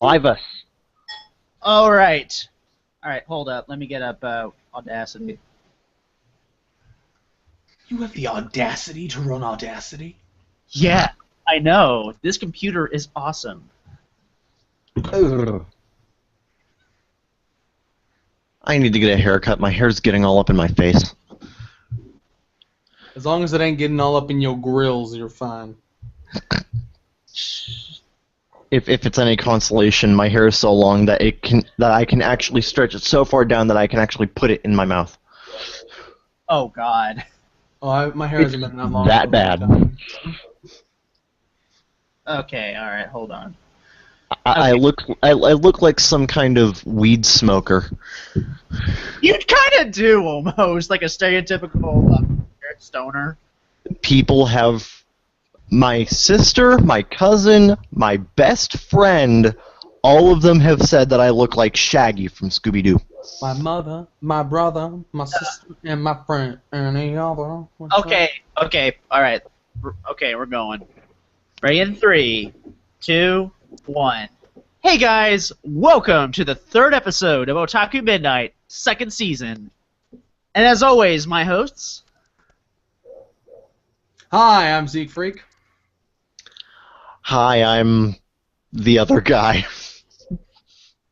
Live us. All right, hold up. Let me get up Audacity. You have the audacity to run Audacity? Yeah, I know. This computer is awesome. Ugh. I need to get a haircut. My hair's getting all up in my face. As long as it ain't getting all up in your grills, you're fine. If it's any consolation, my hair is so long that I can actually stretch it so far down that I can actually put it in my mouth. Oh God. Oh, my hair hasn't been that long. That bad. Okay, all right, hold on. I look like some kind of weed smoker. You kind of do almost like a stereotypical stoner. People have my sister, my cousin, my best friend. All of them have said that I look like Shaggy from Scooby-Doo. My mother, my brother, my sister, and my friend, and the other. Okay, all right. Okay, we're going. Ready in 3, 2, 1. Hey guys, welcome to the 3rd episode of Otaku Midnight, 2nd season. And as always, my hosts. Hi, I'm Zeke Freak. Hi, I'm the other guy.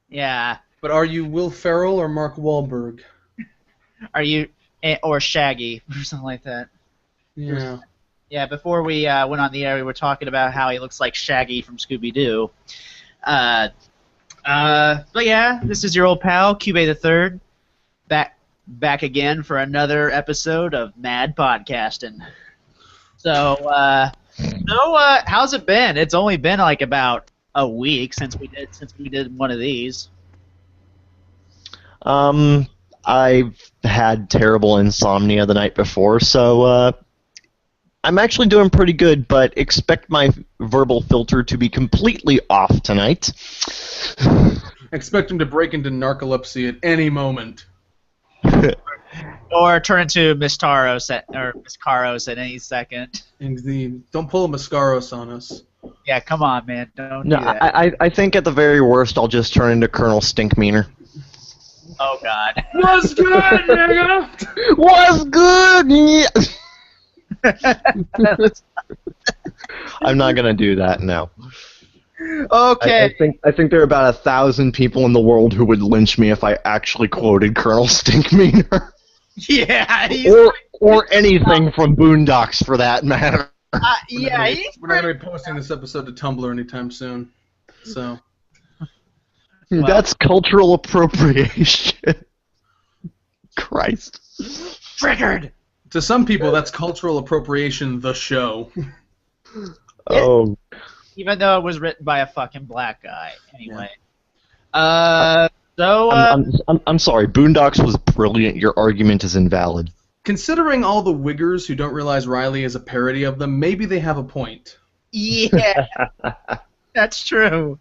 Yeah. But are you Will Ferrell or Mark Wahlberg? Are you or Shaggy or something like that? Yeah. Yeah. Before we went on the air, we were talking about how he looks like Shaggy from Scooby-Doo. But yeah, this is your old pal Cube the Third, back again for another episode of Mad Podcasting. So, how's it been? It's only been like about a week since we did one of these. I've had terrible insomnia the night before, so I'm actually doing pretty good, but expect my verbal filter to be completely off tonight. Expect him to break into narcolepsy at any moment. Or turn into Miss Taros or Miss Caros at any second. Indeed. Don't pull a Mascaros on us. Yeah, come on, man. Don't No, do that. I think at the very worst I'll just turn into Colonel Stinkmeaner. Oh, God. What's good, nigga? What's good? Yeah. I'm not gonna do that now. Okay. I think there are about 1,000 people in the world who would lynch me if I actually quoted Colonel Stinkmeaner. Yeah. Or anything from Boondocks for that matter. Yeah, he's We're not going to be posting this episode to Tumblr anytime soon. So. Well, that's cultural appropriation. Christ. triggered. To some people, that's cultural appropriation, the show. Oh. Even though it was written by a fucking black guy. Anyway. Yeah. I'm sorry. Boondocks was brilliant. Your argument is invalid. Considering all the Wiggers who don't realize Riley is a parody of them, maybe they have a point. Yeah. That's true.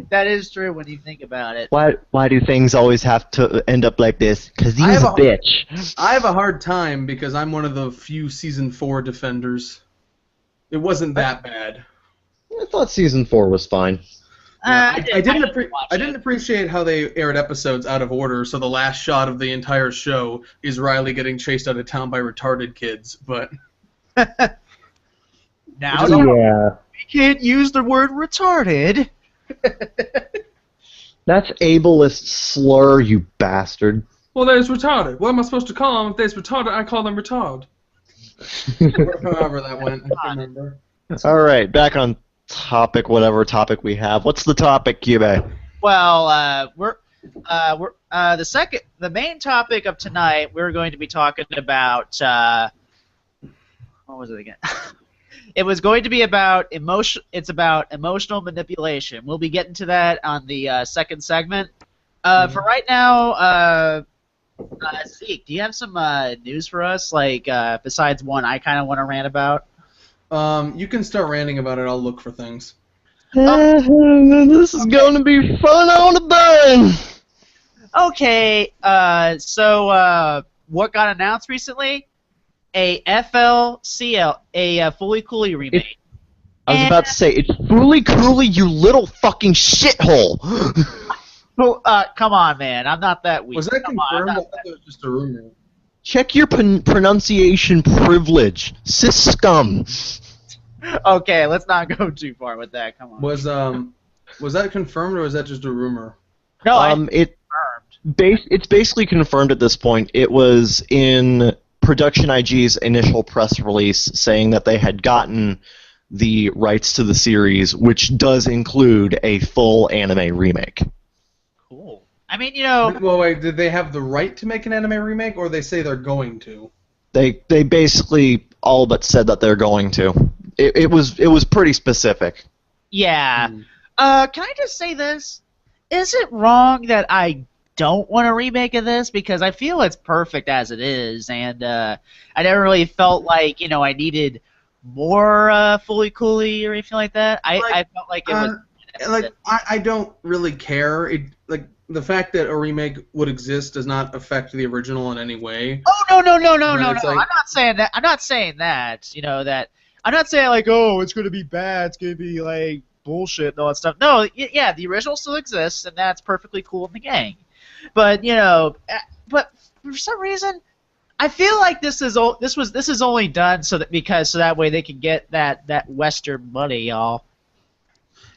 That is true when you think about it. Why do things always have to end up like this? Because he's a bitch. I have a hard time because I'm one of the few Season 4 defenders. It wasn't that bad. I thought Season 4 was fine. I didn't appreciate how they aired episodes out of order, so the last shot of the entire show is Riley getting chased out of town by retarded kids, but... Now Yeah. we can't use the word retarded. That's ableist slur, you bastard. Well, there's retarded. What am I supposed to call them? If there's retarded, I call them retard. However that went, I can't remember. Alright, back on topic, whatever topic we have. What's the topic, Cube? Well, the main topic of tonight, we're going to be talking about, what was it again? It was going to be about it's about emotional manipulation. We'll be getting to that on the second segment. For right now, Zeke, do you have some news for us? Like, besides one I kind of want to rant about? You can start ranting about it. I'll look for things. This is going to be fun on the burn. Okay, so what got announced recently? A FLCL, a Fully Cooley remake. I was And about to say, it's Fooly Cooly, you little fucking shithole! come on, man, I'm not that weak. Was that Come on, I'm confirmed? I not thought that was just a rumor. Check your pronunciation privilege, cis scum. Okay, let's not go too far with that. Come on. Was that confirmed or was that just a rumor? No, I It confirmed. it's basically confirmed at this point. It was in Production IG's initial press release saying that they had gotten the rights to the series, which does include a full anime remake. Cool. I mean, you know, Well, wait, did they have the right to make an anime remake, or they say they're going to? They basically all but said that they're going to. It was pretty specific. yeah. Hmm. Can I just say this? Is it wrong that I don't want a remake of this? Because I feel it's perfect as it is, and I never really felt like, you know, I needed more Fully Cooley or anything like that. I felt like it was... I don't really care. Like the fact that a remake would exist does not affect the original in any way. Oh, no. But it's like- I'm not saying that. I'm not saying that. You know, that... I'm not saying, like, oh, it's going to be bad. It's going to be, like, bullshit and all that stuff. No, yeah, the original still exists, and that's perfectly cool in the game. But, you know, but for some reason, I feel like this is only done so that way they can get that Western money, y'all.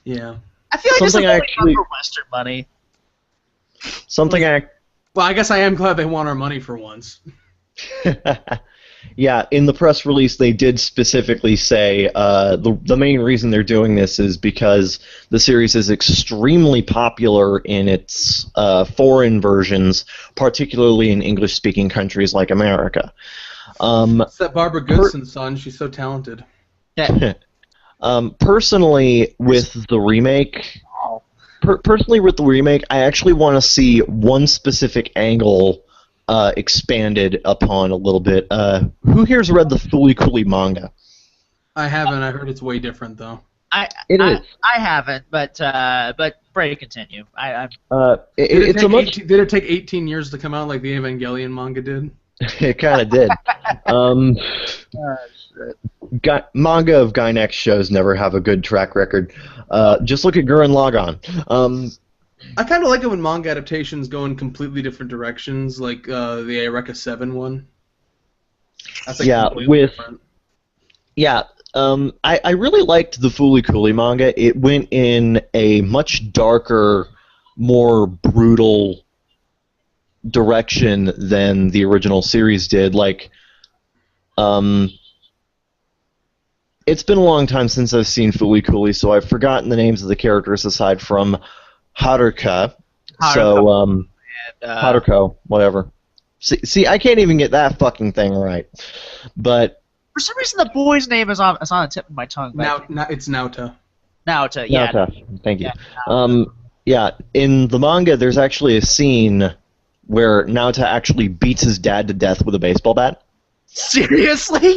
Yeah. I feel like this is Something only actually- done for Western money. Something Well, I guess I am glad they want our money for once. Yeah, in the press release, they did specifically say the main reason they're doing this is because the series is extremely popular in its foreign versions, particularly in English-speaking countries like America. It's that Barbara Goodson's son. She's so talented. Yeah. Personally, with the remake, I actually want to see one specific angle expanded upon a little bit. Who here's read the Fooly Cooly manga? I haven't. I heard it's way different though. I haven't, but Brady, continue. It's a much. Did it take 18 years to come out like the Evangelion manga did? It kind of did. Manga of Gainax shows never have a good track record. Just look at Gurren Lagann. I kind of like it when manga adaptations go in completely different directions, like the Eureka 7 one. That's like completely different. I really liked the Fooly Cooly manga. It went in a much darker, more brutal direction than the original series did. Like, it's been a long time since I've seen Fooly Cooly, so I've forgotten the names of the characters aside from Haruka. Haruko, whatever. See, I can't even get that fucking thing right. But For some reason, the boy's name is on the tip of my tongue. Now it's Naota. Naota, yeah. Naota, thank you. Yeah, in the manga, there's actually a scene where Naota actually beats his dad to death with a baseball bat. Seriously?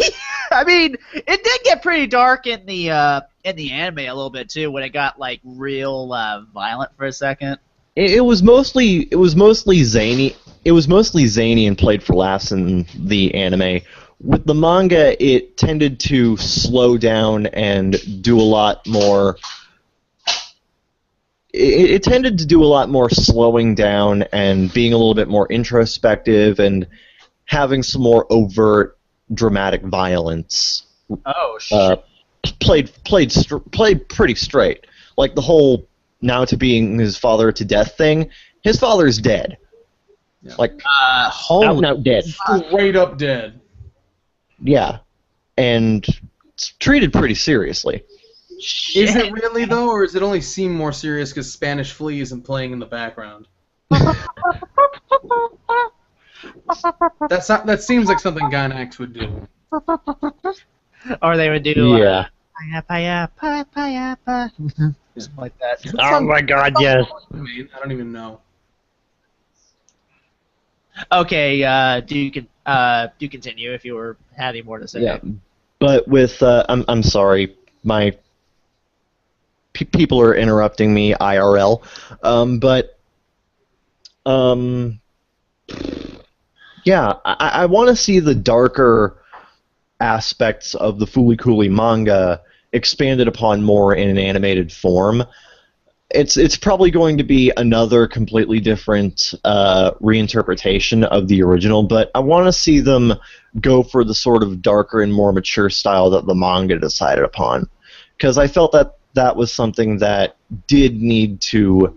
I mean, it did get pretty dark in the anime a little bit too, when it got like real violent for a second. It was mostly zany. It was mostly zany and played for laughs in the anime. With the manga, it tended to slow down and do a lot more. It tended to do a lot more slowing down and being a little bit more introspective and having some more overt dramatic violence. Oh shit! Played pretty straight. Like the whole Naota being his father to death thing. His father's dead. Yeah. Like Holy dead. Straight up dead. Yeah, and it's treated pretty seriously. shit. Is it really though, or does it only seem more serious because Spanish Flea isn't playing in the background? That seems like something Gainax would do. Or they would do Yeah. something like that. Oh my God, yes. I mean, I don't even know. Okay, do continue if you were having more to say. Yeah, but with I'm sorry, my people are interrupting me IRL, yeah, I want to see the darker aspects of the Fooly Cooly manga expanded upon more in an animated form. It's probably going to be another completely different reinterpretation of the original, but I want to see them go for the sort of darker and more mature style that the manga decided upon, because I felt that that was something that did need to.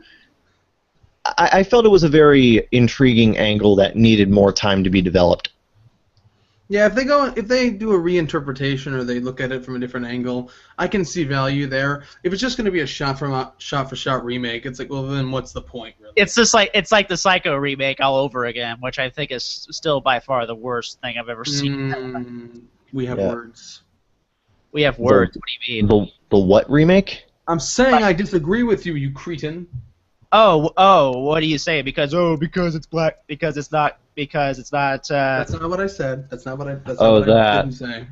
I felt it was a very intriguing angle that needed more time to be developed. Yeah, if they do a reinterpretation or they look at it from a different angle, I can see value there. If it's just going to be a shot for shot remake, it's like, well, then what's the point, really? It's like the Psycho remake all over again, which I think is still by far the worst thing I've ever seen. We have words. We have words. What do you mean? The what remake? I'm saying I disagree with you, you cretin. Oh, what do you say? Because it's black. Because it's not. That's not what I said. That's not what I didn't say.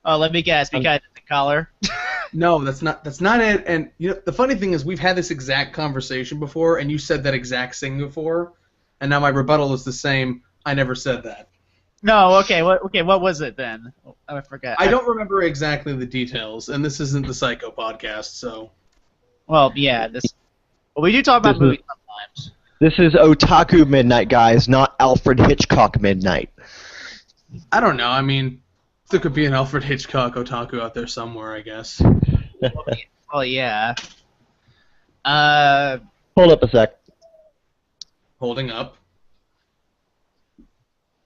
Oh, let me guess. Because it's the color. No, that's not it. And you know, the funny thing is, we've had this exact conversation before, and you said that exact thing before, and now my rebuttal is the same. I never said that. No. Okay. What was it then? Oh, I forgot. I don't remember exactly the details, and this isn't the Psycho podcast, so. Well, yeah. Well, we do talk about movies sometimes. This is Otaku Midnight, guys, not Alfred Hitchcock Midnight. I don't know. I mean, there could be an Alfred Hitchcock Otaku out there somewhere, I guess. Well, yeah. Hold up a sec. Holding up.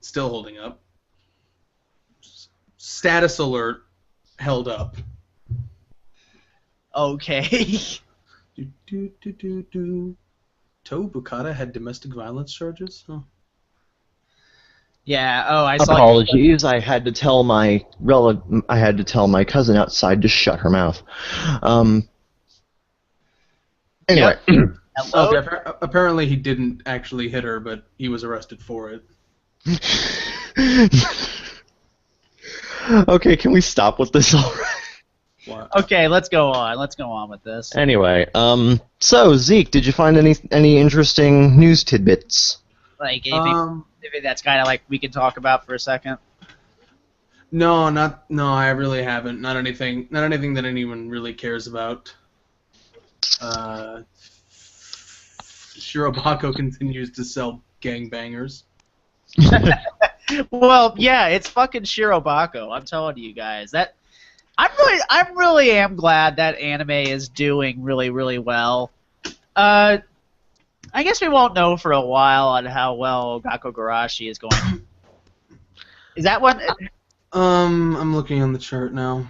Still holding up. Status alert. Held up. Okay. Toe Bukata had domestic violence charges? Huh. Yeah. Oh, I saw. Apologies. I had to tell my cousin outside to shut her mouth. Anyway. Yep. Hello. Okay, apparently he didn't actually hit her, but he was arrested for it. Okay, can we stop with this already? What? Okay, let's go on. Let's go on with this. Anyway, so Zeke, did you find any interesting news tidbits? Like anything that's kind of like we can talk about for a second. No, I really haven't. Not anything that anyone really cares about. Shirobako continues to sell gangbangers. Well, yeah, it's fucking Shirobako. I'm telling you guys that. I really am glad that anime is doing really, really well. I guess we won't know for a while on how well Gakugarashi is going. Is that one? I'm looking on the chart now.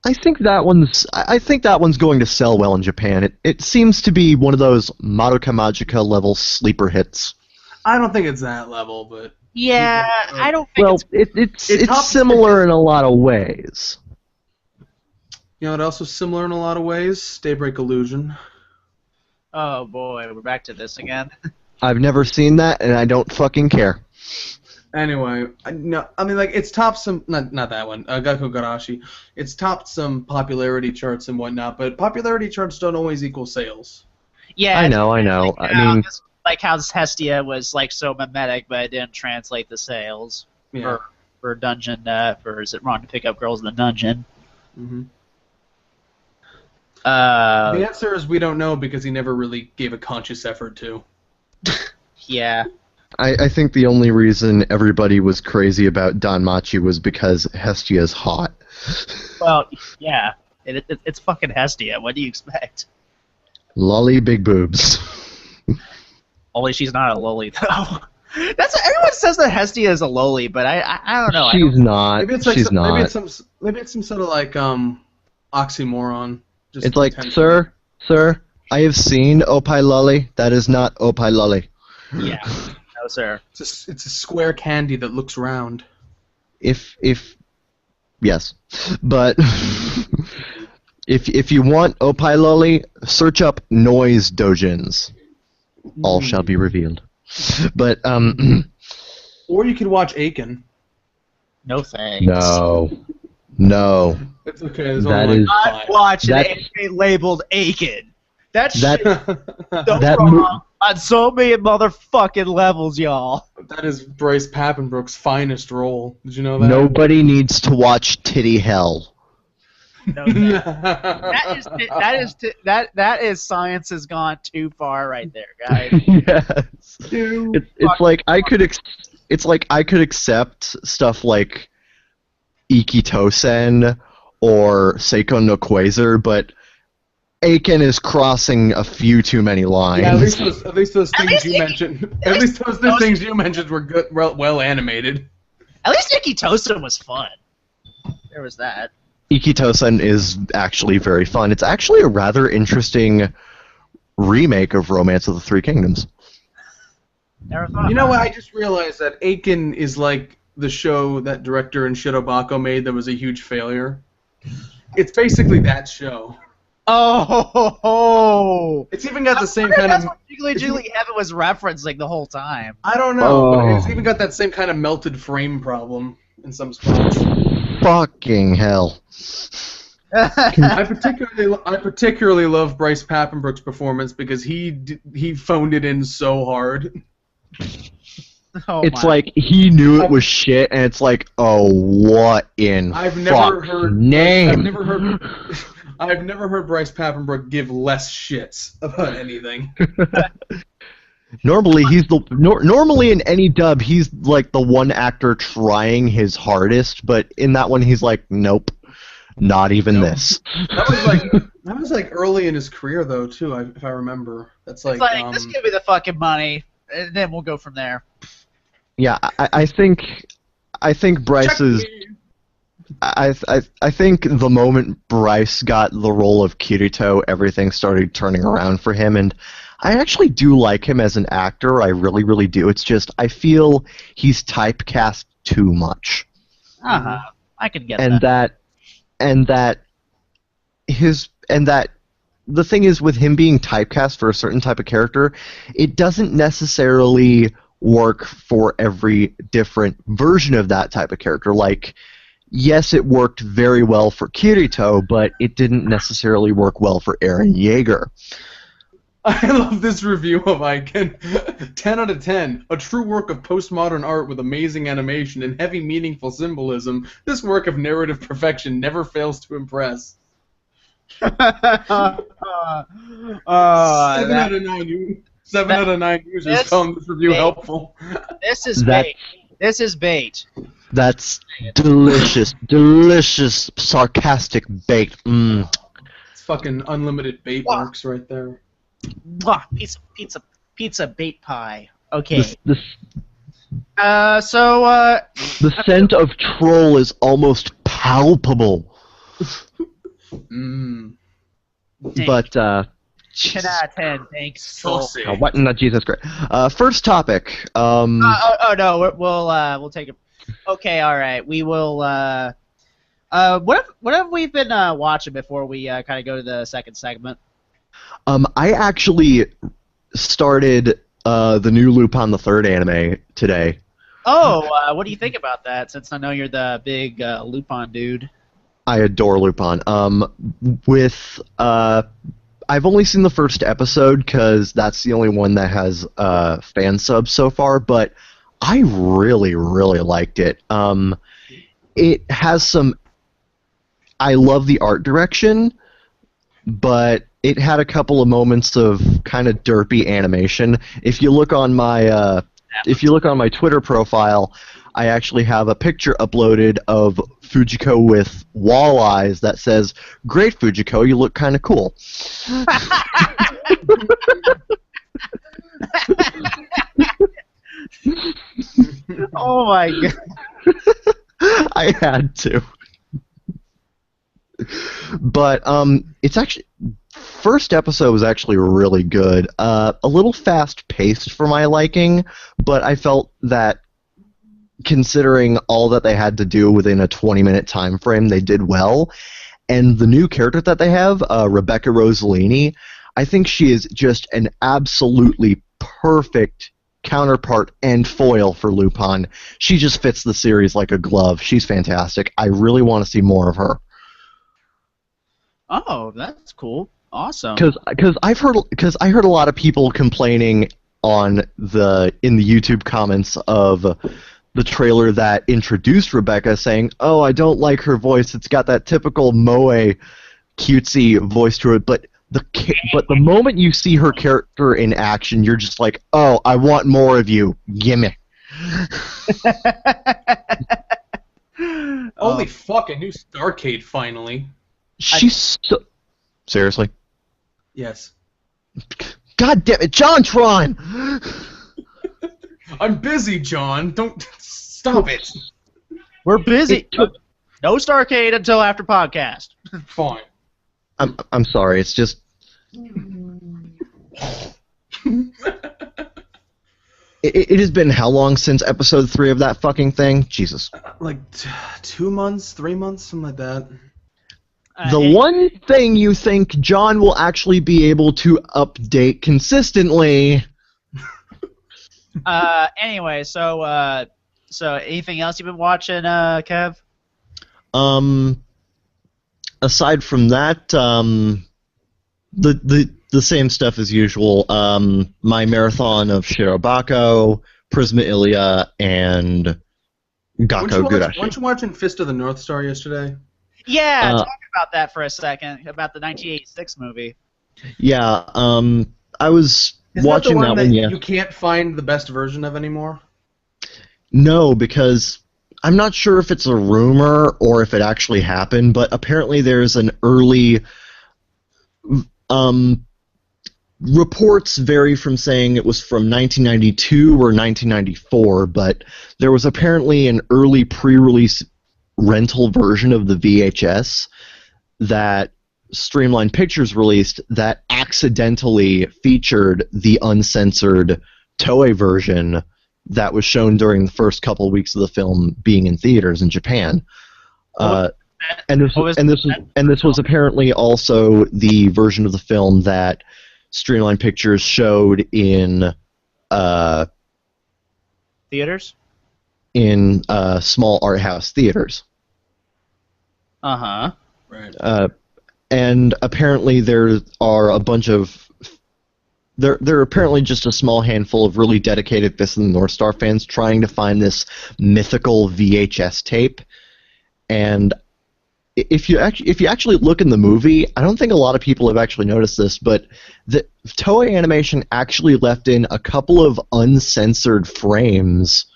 I think that one's going to sell well in Japan. It seems to be one of those Madoka Magica level sleeper hits. I don't think it's that level, but Yeah, I don't think well, it's similar in a lot of ways. You know what else is similar in a lot of ways? Daybreak Illusion. Oh boy, we're back to this again. I've never seen that, and I don't fucking care. Anyway, no, I mean, like, it's topped some, not that one, Gakugarashi. It's topped some popularity charts and whatnot, but popularity charts don't always equal sales. Yeah, I know. Like, I mean, like how Hestia was like so mimetic, but it didn't translate the sales for dungeon. For is it wrong to pick up girls in the dungeon? Mm-hmm. The answer is we don't know because he never really gave a conscious effort to. Yeah. I think the only reason everybody was crazy about Danmachi was because Hestia's hot. Well, yeah. It's fucking Hestia. What do you expect? Lolly big boobs. Only she's not a loli, though. Everyone says that Hestia is a loli, but I don't know. She's not. Maybe it's like she's not. Maybe it's some sort of like oxymoron. Just it's like, sir, I have seen Opai Lolly. That is not Opai Lolly. Yeah. No, sir. It's a square candy that looks round. Yes, but if you want Opai Lolly, search up noise dojins. All shall be revealed. But or you could watch Aiken. No thanks. No. It's okay. There's That only is- like I 5. watched an anime labeled Aiken. That shit is so that wrong on so many motherfucking levels, y'all. That is Bryce Papenbrook's finest role. Did you know that? Nobody needs to watch Titty Hell. No, that is science has gone too far right there, guys. Yes. It's like it's like I could accept stuff like Ikitosen or Seiko no Quasar, but Aiken is crossing a few too many lines. Yeah, at least those things you mentioned. At least those things you mentioned were good, well animated. At least Ikitosen was fun. There was that. Ikitosen is actually very fun. It's actually a rather interesting remake of Romance of the Three Kingdoms. Never thought. You know what? I just realized that Aiken is like the show that director in Shirobako made that was a huge failure. It's basically that show. Oh! It's even got the same kind That's of. what Jiggly Jiggly Heaven was referencing the whole time. I don't know, but it's Oh. even got that same kind of melted frame problem in some spots. Fucking hell. I particularly love Bryce Pappenbrook's performance because he phoned it in so hard. Oh It's my. like he knew it was shit, and it's like, oh, what in I've never fuck's heard. name? I've never heard Bryce Pappenbrook give less shits about anything. Normally, normally in any dub, he's like the one actor trying his hardest, but in that one, he's like, nope, not even Nope. this. That was like early in his career though too, if I remember. That's It's like, like, this give me the fucking money, and then we'll go from there. Yeah, I think Bryce is. I think the moment Bryce got the role of Kirito, everything started turning around for him, and I actually do like him as an actor. I really, really do. It's just I feel he's typecast too much, I can get and that. that the thing is with him being typecast for a certain type of character, it doesn't necessarily work for every different version of that type of character. Like, yes, it worked very well for Kirito, but it didn't necessarily work well for Eren Yeager. I love this review of Aiken. 10 out of 10. A true work of postmodern art with amazing animation and heavy meaningful symbolism. This work of narrative perfection never fails to impress. 7 out of 9. 7 out of 9 users found this review helpful. This is bait. This is bait. That's delicious, delicious, sarcastic bait. Mm. It's fucking unlimited bait works right there. Mwah, pizza bait pie. Okay. The scent of troll is almost palpable. Mmm. But 10 out of 10. Thanks. Saucy. what in the Jesus Christ? First topic. Oh no, we'll take it. Okay, all right. We will. What have we been watching before we kind of go to the second segment? I actually started the new Lupin the Third anime today. Oh, what do you think about that? Since I know you're the big Lupin dude. I adore Lupin. I've only seen the first episode because that's the only one that has fan subs so far, but I really, really liked it. It has some. I love the art direction, but it had a couple of moments of kind of derpy animation. If you look on my Twitter profile, I actually have a picture uploaded of Fujiko with wall eyes that says, "Great Fujiko, you look kind of cool." Oh my god. I had to. But it's actually first episode was actually really good. A little fast paced for my liking, but I felt that considering all that they had to do within a 20-minute time frame, they did well. And the new character that they have, Rebecca Rossellini, I think she is just an absolutely perfect counterpart and foil for Lupin. She just fits the series like a glove. She's fantastic. I really want to see more of her. Oh, that's cool. Awesome. Because I heard a lot of people complaining in the YouTube comments of the trailer that introduced Rebecca, saying, "Oh, I don't like her voice. It's got that typical moe cutesy voice to it." But the moment you see her character in action, you're just like, "Oh, I want more of you. Gimme." Holy fuck! A new Starcade finally. She's seriously. Yes. God damn it, JonTron! I'm busy, John. Don't stop it. We're busy. No Starcade until after podcast. Fine. I'm sorry. It's just it has been how long since episode 3 of that fucking thing? Jesus. Like 2 months, 3 months, something like that. The one thing you think John will actually be able to update consistently. Anyway, so anything else you've been watching, Kev? Aside from that, the same stuff as usual. My marathon of Shirobako, Prisma Ilia, and Gakko Gurashi. Weren't you watching Fist of the North Star yesterday? Yeah, talk about that for a second, about the 1986 movie. Yeah, I was watching that one, yeah. You can't find the best version of anymore? No, because I'm not sure if it's a rumor or if it actually happened, but apparently there's an early... reports vary from saying it was from 1992 or 1994, but there was apparently an early pre-release rental version of the VHS that Streamline Pictures released that accidentally featured the uncensored Toei version that was shown during the first couple of weeks of the film being in theaters in Japan. And this was apparently also the version of the film that Streamline Pictures showed in theaters? In small art house theaters. Uh-huh. Right. And apparently there are a bunch of... There are apparently just a small handful of really dedicated Fist of the North Star fans trying to find this mythical VHS tape. And if you actually look in the movie, I don't think a lot of people have actually noticed this, but the Toei Animation actually left in a couple of uncensored frames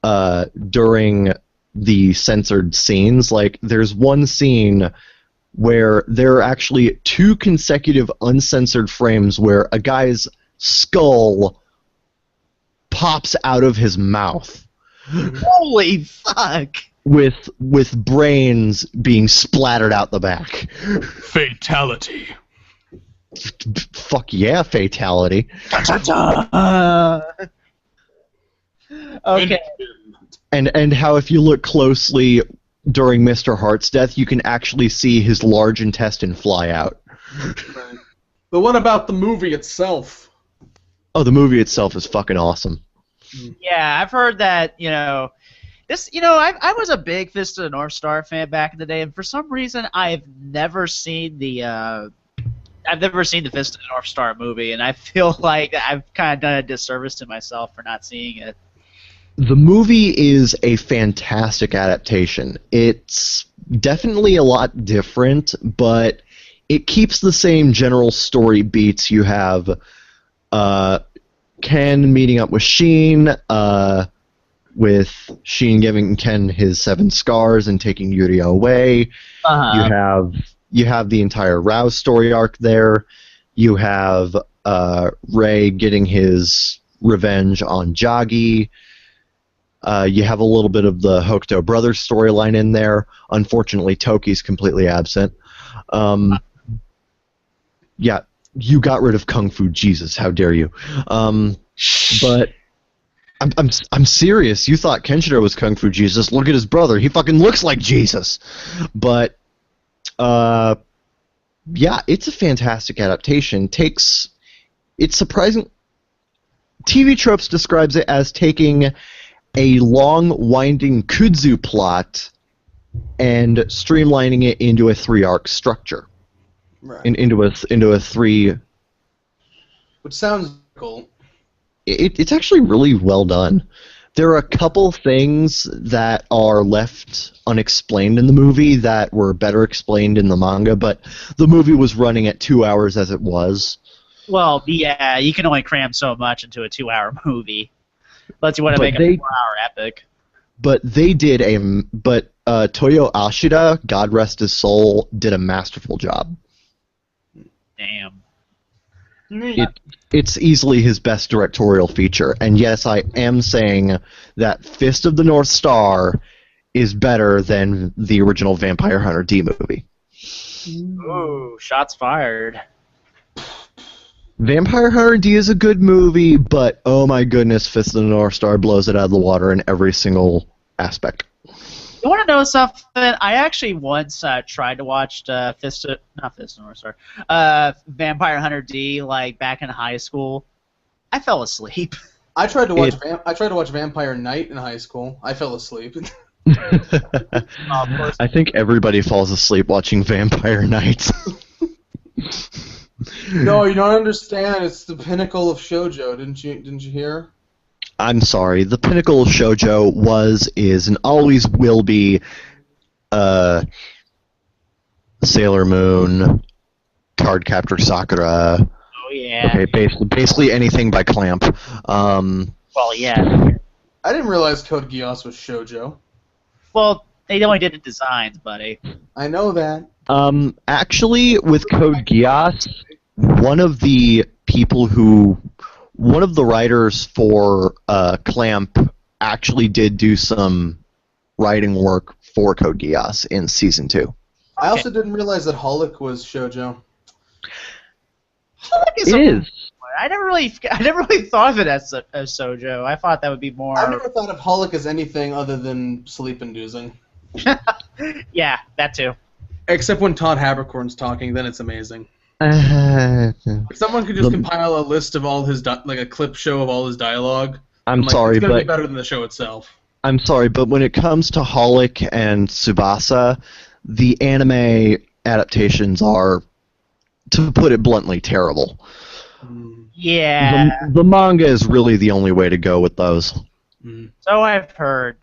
during the censored scenes. Like, there's one scene where there are actually 2 consecutive uncensored frames where a guy's skull pops out of his mouth. Holy fuck! With brains being splattered out the back. Fatality. Fuck yeah, fatality. Okay. And how if you look closely during Mr. Hart's death, you can actually see his large intestine fly out. Right. But what about the movie itself? Oh, the movie itself is fucking awesome. Yeah, I've heard that, I was a big Fist of the North Star fan back in the day, and for some reason I've never seen the Fist of the North Star movie, and I feel like I've kind of done a disservice to myself for not seeing it. The movie is a fantastic adaptation. It's definitely a lot different, but it keeps the same general story beats. You have Ken meeting up with Sheen, with Sheen giving Ken his 7 scars and taking Yuria away. Uh-huh. You have the entire Rouse story arc there. You have Ray getting his revenge on Jagi. You have a little bit of the Hokuto brothers storyline in there. Unfortunately, Toki's completely absent. Yeah, you got rid of Kung Fu Jesus. How dare you? But I'm serious. You thought Kenshiro was Kung Fu Jesus. Look at his brother. He fucking looks like Jesus. But yeah, it's a fantastic adaptation. It's surprising. TV Tropes describes it as taking a long, winding kudzu plot and streamlining it into a 3-arc structure. Right. Into a 3. Which sounds cool. It's actually really well done. There are a couple things that are left unexplained in the movie that were better explained in the manga, but the movie was running at 2 hours as it was. Well, yeah, you can only cram so much into a 2-hour movie. Unless you want to But make a they- 4-hour epic. But Toyo Ashida, God rest his soul, did a masterful job. Damn. It's easily his best directorial feature, and yes, I am saying that Fist of the North Star is better than the original Vampire Hunter D movie. Ooh, shots fired. Vampire Hunter D is a good movie, but oh my goodness, Fist of the North Star blows it out of the water in every single aspect. You want to know something? I actually once tried to watch Vampire Hunter D like back in high school. I fell asleep. I tried to watch Vampire Knight in high school. I fell asleep. I think everybody falls asleep watching Vampire Knights. No, you don't understand. It's the pinnacle of shoujo. Didn't you hear? I'm sorry. The pinnacle of shoujo was, is, and always will be Sailor Moon, Cardcaptor Sakura. Oh yeah. Okay, basically anything by Clamp. Well, yeah. I didn't realize Code Geass was shoujo. Well, they only did the designs, buddy. I know that. Actually, with Code Geass, one of the writers for Clamp actually did do some writing work for Code Geass in season 2. I also didn't realize that Holic was shoujo. It is. I never really thought of it as Sojo. I thought that would be more. I've never thought of Holic as anything other than sleep-inducing. Yeah, that too. Except when Todd Haberkorn's talking, then it's amazing. I'm If someone could just compile a list of all his like a clip show of all his dialogue, like, sorry, it's gonna be but better than the show itself. I'm sorry, but when it comes to Holic and Tsubasa, the anime adaptations are, to put it bluntly, terrible. Yeah. The manga is really the only way to go with those. So I've heard.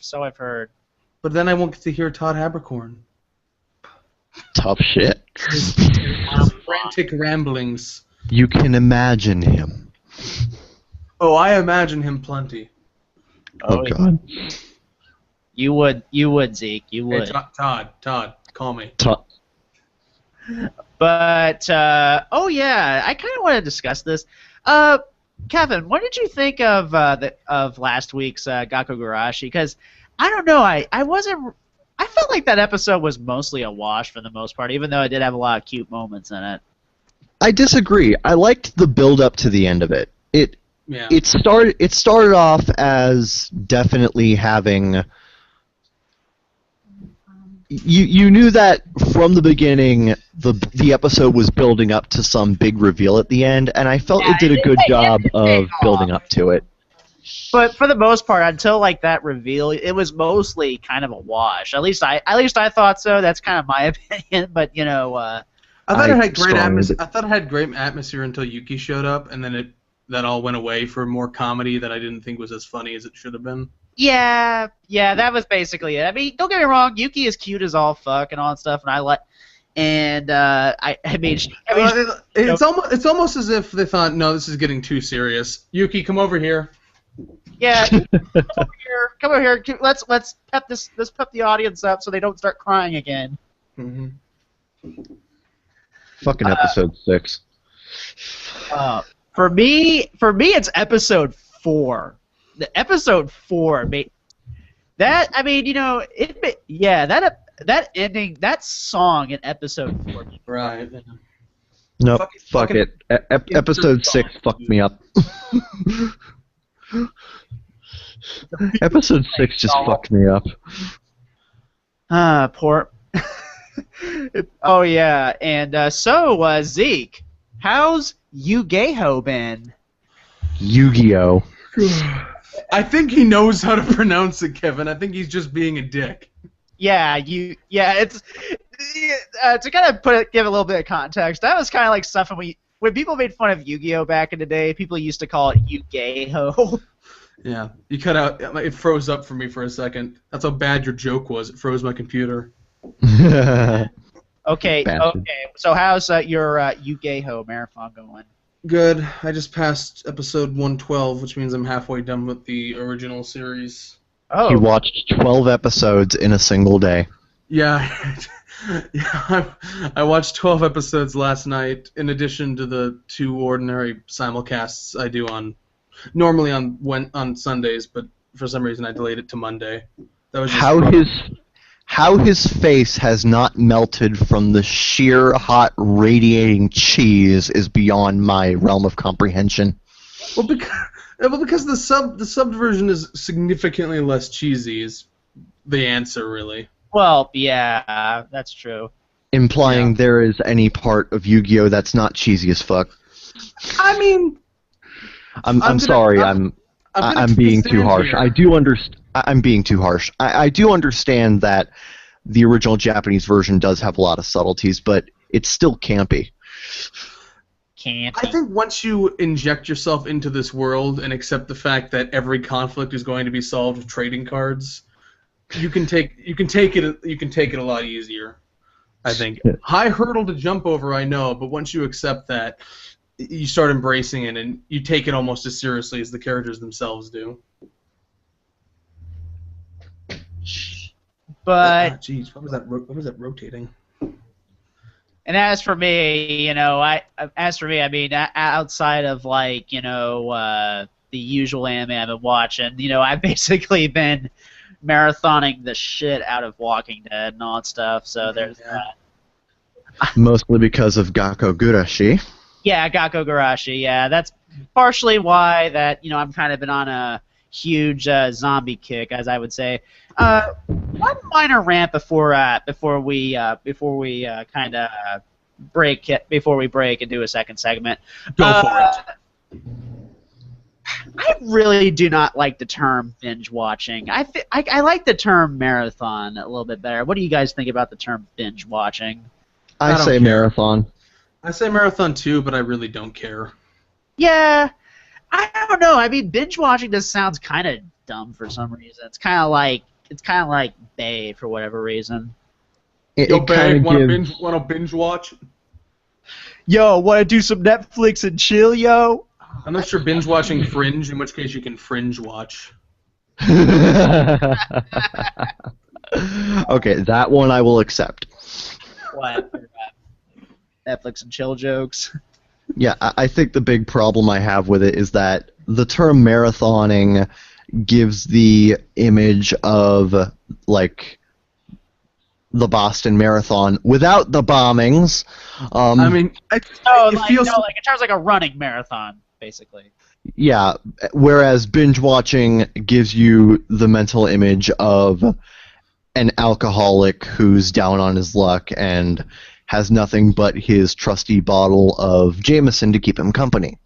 But then I won't get to hear Todd Haberkorn. Tough shit. His frantic ramblings. You can imagine him. Oh, I imagine him plenty. Oh God. You would, Zeke. You Hey, would. Todd, call me. But oh yeah, I kind of want to discuss this. Kevin, what did you think of last week's Gakugurashi? Because I don't know, I felt like that episode was mostly a wash for the most part, even though it did have a lot of cute moments in it. I disagree. I liked the build up to the end of it. It started off as definitely having. You knew that from the beginning the episode was building up to some big reveal at the end, and I felt it did a good job of building up to it. But for the most part, until like that reveal, it was mostly kind of a wash. At least I thought so. That's kind of my opinion. But you know, I thought it had great atmosphere. I thought it had great atmosphere until Yuki showed up, and then that all went away for more comedy that I didn't think was as funny as it should have been. Yeah, that was basically it. I mean, don't get me wrong, Yuki is cute as all fuck and all that stuff, and it's almost as if they thought, no, this is getting too serious. Yuki, come over here. Yeah, come over here. Let's pep the audience up so they don't start crying again. Mm-hmm. Fucking episode 6. For me, it's episode 4. The episode 4 made that. I mean, you know, that ending, that song in episode 4. Right. Nope. Fuck it. Episode 6 fucked me up. Episode 6 just fucked me up. Poor. Oh yeah, and so Zeke, how's Yu-Gi-Oh been? Yu-Gi-Oh. I think he knows how to pronounce it, Kevin. I think he's just being a dick. It's to kind of give a little bit of context. That was kind of like stuff when people made fun of Yu-Gi-Oh back in the day. People used to call it Yu-Gi-Oh. Yeah, you cut out. It froze up for me for a second. That's how bad your joke was. It froze my computer. Okay, Bastard. okay. So how's your Yu-Gi-Oh marathon going? Good. I just passed episode 112, which means I'm halfway done with the original series. He Oh, watched 12 episodes in a single day. Yeah, yeah. I watched 12 episodes last night, in addition to the 2 ordinary simulcasts I do normally on Sundays, but for some reason I delayed it to Monday. That was just How his face has not melted from the sheer hot radiating cheese is beyond my realm of comprehension. well because the subbed version is significantly less cheesy is the answer really. well, yeah, that's true. Implying Yeah. there is any part of Yu-Gi-Oh that's not cheesy as fuck. I mean, I'm sorry. I'm gonna being take a too stand harsh. here. I do understand. I'm being too harsh. I do understand that the original Japanese version does have a lot of subtleties, but it's still campy. Can't. I think once you inject yourself into this world and accept the fact that every conflict is going to be solved with trading cards, you can take it a lot easier. I think high hurdle to jump over, I know, but once you accept that, you start embracing it and you take it almost as seriously as the characters themselves do. But Jeez, what was that rotating? and as for me, I mean, outside of like, the usual anime I've been watching, I've basically been marathoning the shit out of Walking Dead and all that stuff. So there's that. Mostly because of Gakko Gurashi. Yeah, Gakko Garashi. Yeah, that's partially why that I'm kind of been on a huge zombie kick, as I would say. One minor rant before we kind of break and do a second segment. Go for it. I really do not like the term binge watching. I like the term marathon a little bit better. What do you guys think about the term binge watching? I I don't say care. marathon. I say marathon too, but I really don't care. Yeah, I don't know. I mean, binge watching just sounds kind of dumb for some reason. It's kind of like Bay for whatever reason. It, Yo, it Bang, kind of gives. wanna binge watch? Yo, want to do some Netflix and chill, yo? I'm not sure binge watching Fringe, in which case you can fringe watch. Okay, that one I will accept. What? Netflix and chill jokes. Yeah, I think the big problem I have with it is that the term marathoning gives the image of, like, the Boston Marathon without the bombings. I mean, it feels. Like in terms of like a running marathon, basically. Yeah, whereas binge watching gives you the mental image of an alcoholic who's down on his luck and has nothing but his trusty bottle of Jameson to keep him company.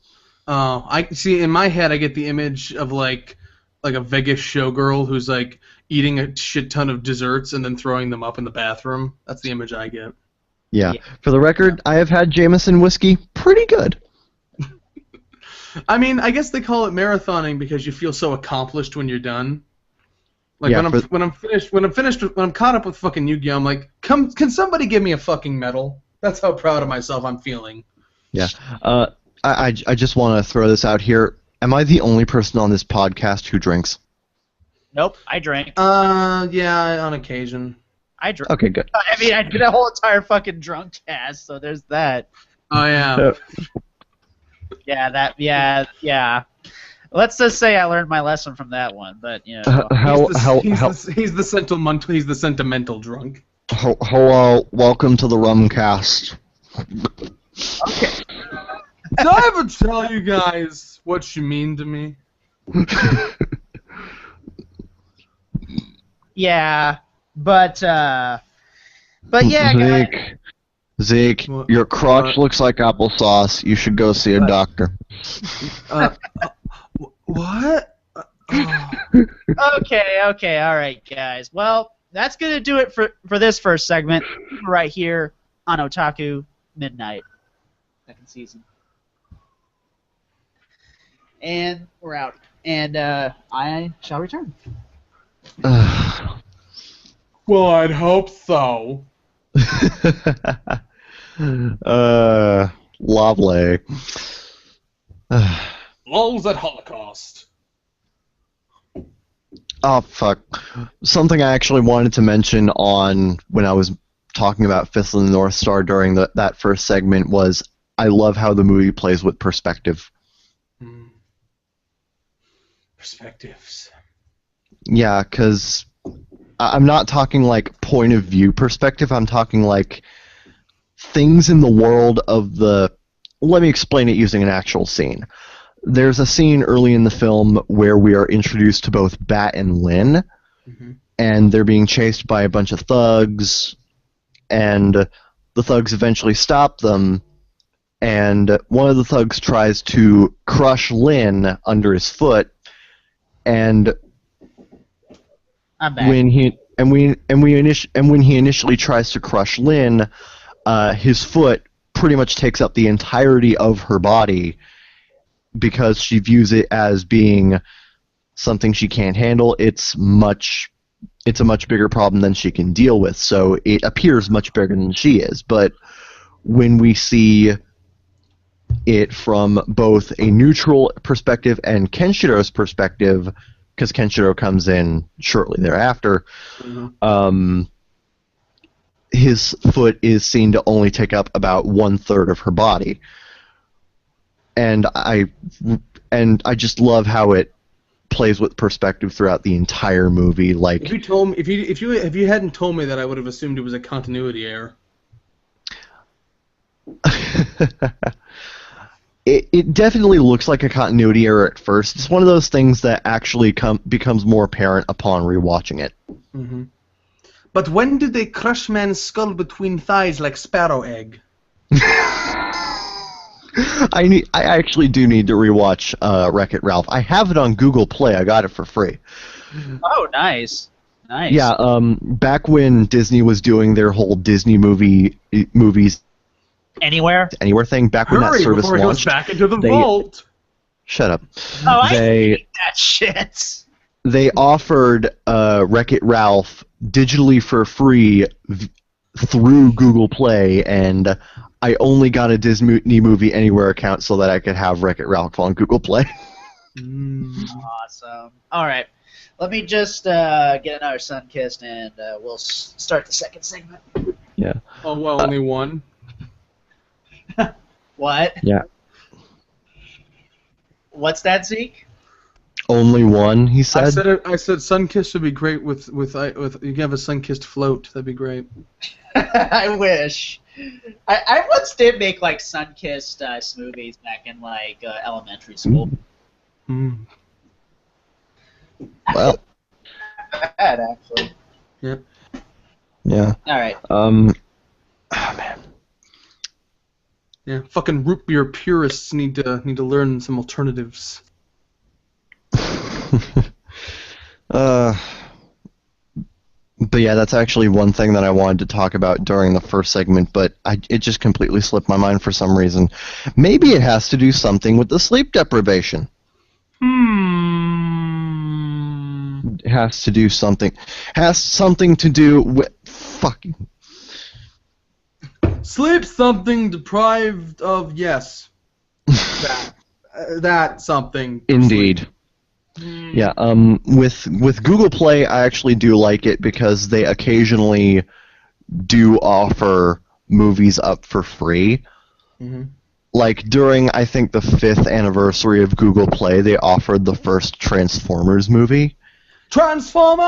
Oh, I see. In my head, I get the image of like a Vegas showgirl who's like eating a shit ton of desserts and then throwing them up in the bathroom. That's the image I get. Yeah. For the record, I have had Jameson whiskey. Pretty good. I mean, I guess they call it marathoning because you feel so accomplished when you're done. Like Yeah, when I'm caught up with fucking Yu-Gi-Oh, I'm like, can somebody give me a fucking medal? That's how proud of myself I'm feeling. Yeah. I just want to throw this out here. Am I the only person on this podcast who drinks? Nope, I drank. Yeah, on occasion. I drank. Okay, good. I mean, I did a whole entire fucking drunk cast, so there's that. Oh yeah. Yeah. Let's just say I learned my lesson from that one, but you know. He's the sentimental drunk. Hello, welcome to the Rumcast. Okay. Did I ever tell you guys what you mean to me? Yeah, but yeah, guys. Zeke, What? your crotch What? looks like applesauce. You should go see a doctor. What? Okay, all right, guys. Well, that's gonna do it for this first segment right here on Otaku Midnight, second season, and we're out. and I shall return. Well, I'd hope so. Lovely. Lulls at Holocaust. Oh, fuck. Something I actually wanted to mention on when I was talking about Fist of the North Star during that first segment was I love how the movie plays with perspective. Perspectives. Yeah, because I'm not talking like point of view perspective. I'm talking like things in the world of the... Let me explain it using an actual scene. There's a scene early in the film where we are introduced to both Bat and Lynn, and they're being chased by a bunch of thugs, and the thugs eventually stop them, and one of the thugs tries to crush Lynn under his foot, and I'm back. when he initially tries to crush Lynn, his foot pretty much takes up the entirety of her body because she views it as being something she can't handle. It's a much bigger problem than she can deal with, so it appears much bigger than she is. But when we see it from both a neutral perspective and Kenshiro's perspective, because Kenshiro comes in shortly thereafter, his foot is seen to only take up about 1/3 of her body, and I just love how it plays with perspective throughout the entire movie. Like, If you hadn't told me that, I would have assumed it was a continuity error. it definitely looks like a continuity error at first. It's one of those things that actually becomes more apparent upon rewatching it. But when did they crush man's skull between thighs like sparrow egg? I actually do need to rewatch Wreck-It Ralph. I have it on Google Play. I got it for free. Oh, nice. Nice. Yeah, back when Disney was doing their whole Disney movies Anywhere thing, back when that Hurry service before he goes launched. back into the vault. Shut up. Oh, I They hate that shit. they offered Wreck-It Ralph digitally for free through Google Play, and I only got a Disney Movie Anywhere account so that I could have Wreck-It Ralph on Google Play. Awesome. All right. Let me just get another sun kissed, and we'll start the second segment. Yeah. Oh, well, only one. What? Yeah. What's that, Zeke? Only one, he said. I said sun-kissed would be great with you can have a sun-kissed float. That'd be great. I wish. I once did make like sun-kissed smoothies back in like elementary school. Well. Bad, actually. Yep. Yeah. All right. Oh, man. Yeah. Fucking root beer purists need to learn some alternatives. But yeah, that's actually one thing that I wanted to talk about during the first segment, but it just completely slipped my mind for some reason. Maybe it has to do something with the sleep deprivation. It has something to do with fucking... Sleep something deprived of, yes. that something. Indeed. Yeah, with Google Play, I actually do like it because they occasionally do offer movies up for free. Like, during, I think, the 5th anniversary of Google Play, they offered the first Transformers movie. Transformers!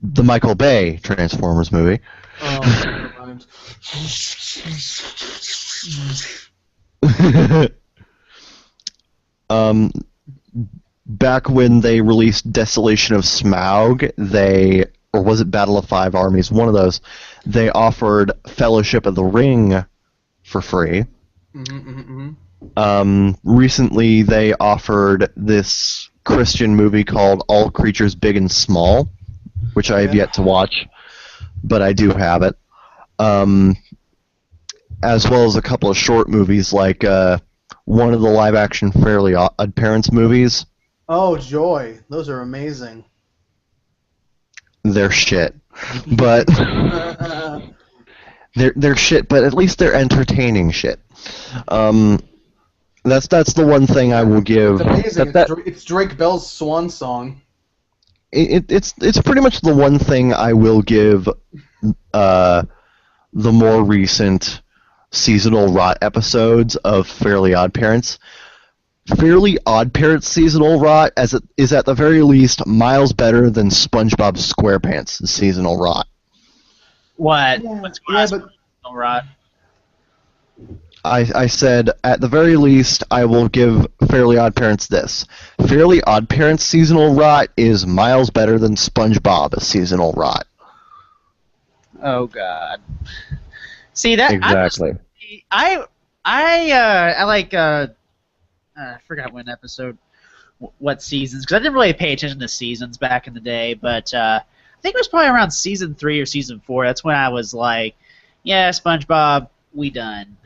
The Michael Bay Transformers movie. Oh, never mind. Back when they released Desolation of Smaug, or was it Battle of Five Armies, one of those, they offered Fellowship of the Ring for free. Recently, they offered this Christian movie called All Creatures Big and Small, which I have yet to watch, but I do have it. As well as a couple of short movies like one of the live-action Fairly Odd Parents movies. Oh, joy. Those are amazing. They're shit. But they're shit, but at least they're entertaining shit. That's the one thing I will give. It's amazing. It's Drake Bell's swan song. It's pretty much the one thing I will give the more recent seasonal rot episodes of Fairly Odd Parents. Fairly Odd Parents seasonal rot is at the very least miles better than SpongeBob SquarePants seasonal rot. What? Yeah, What's yeah, but rot? I said, at the very least, I will give Fairly Odd Parents this. Fairly Odd Parents seasonal rot is miles better than SpongeBob seasonal rot. Oh God. See that? Exactly. I like I forgot what seasons, because I didn't really pay attention to seasons back in the day, but I think it was probably around season 3 or season 4. That's when I was like, yeah, SpongeBob, we done.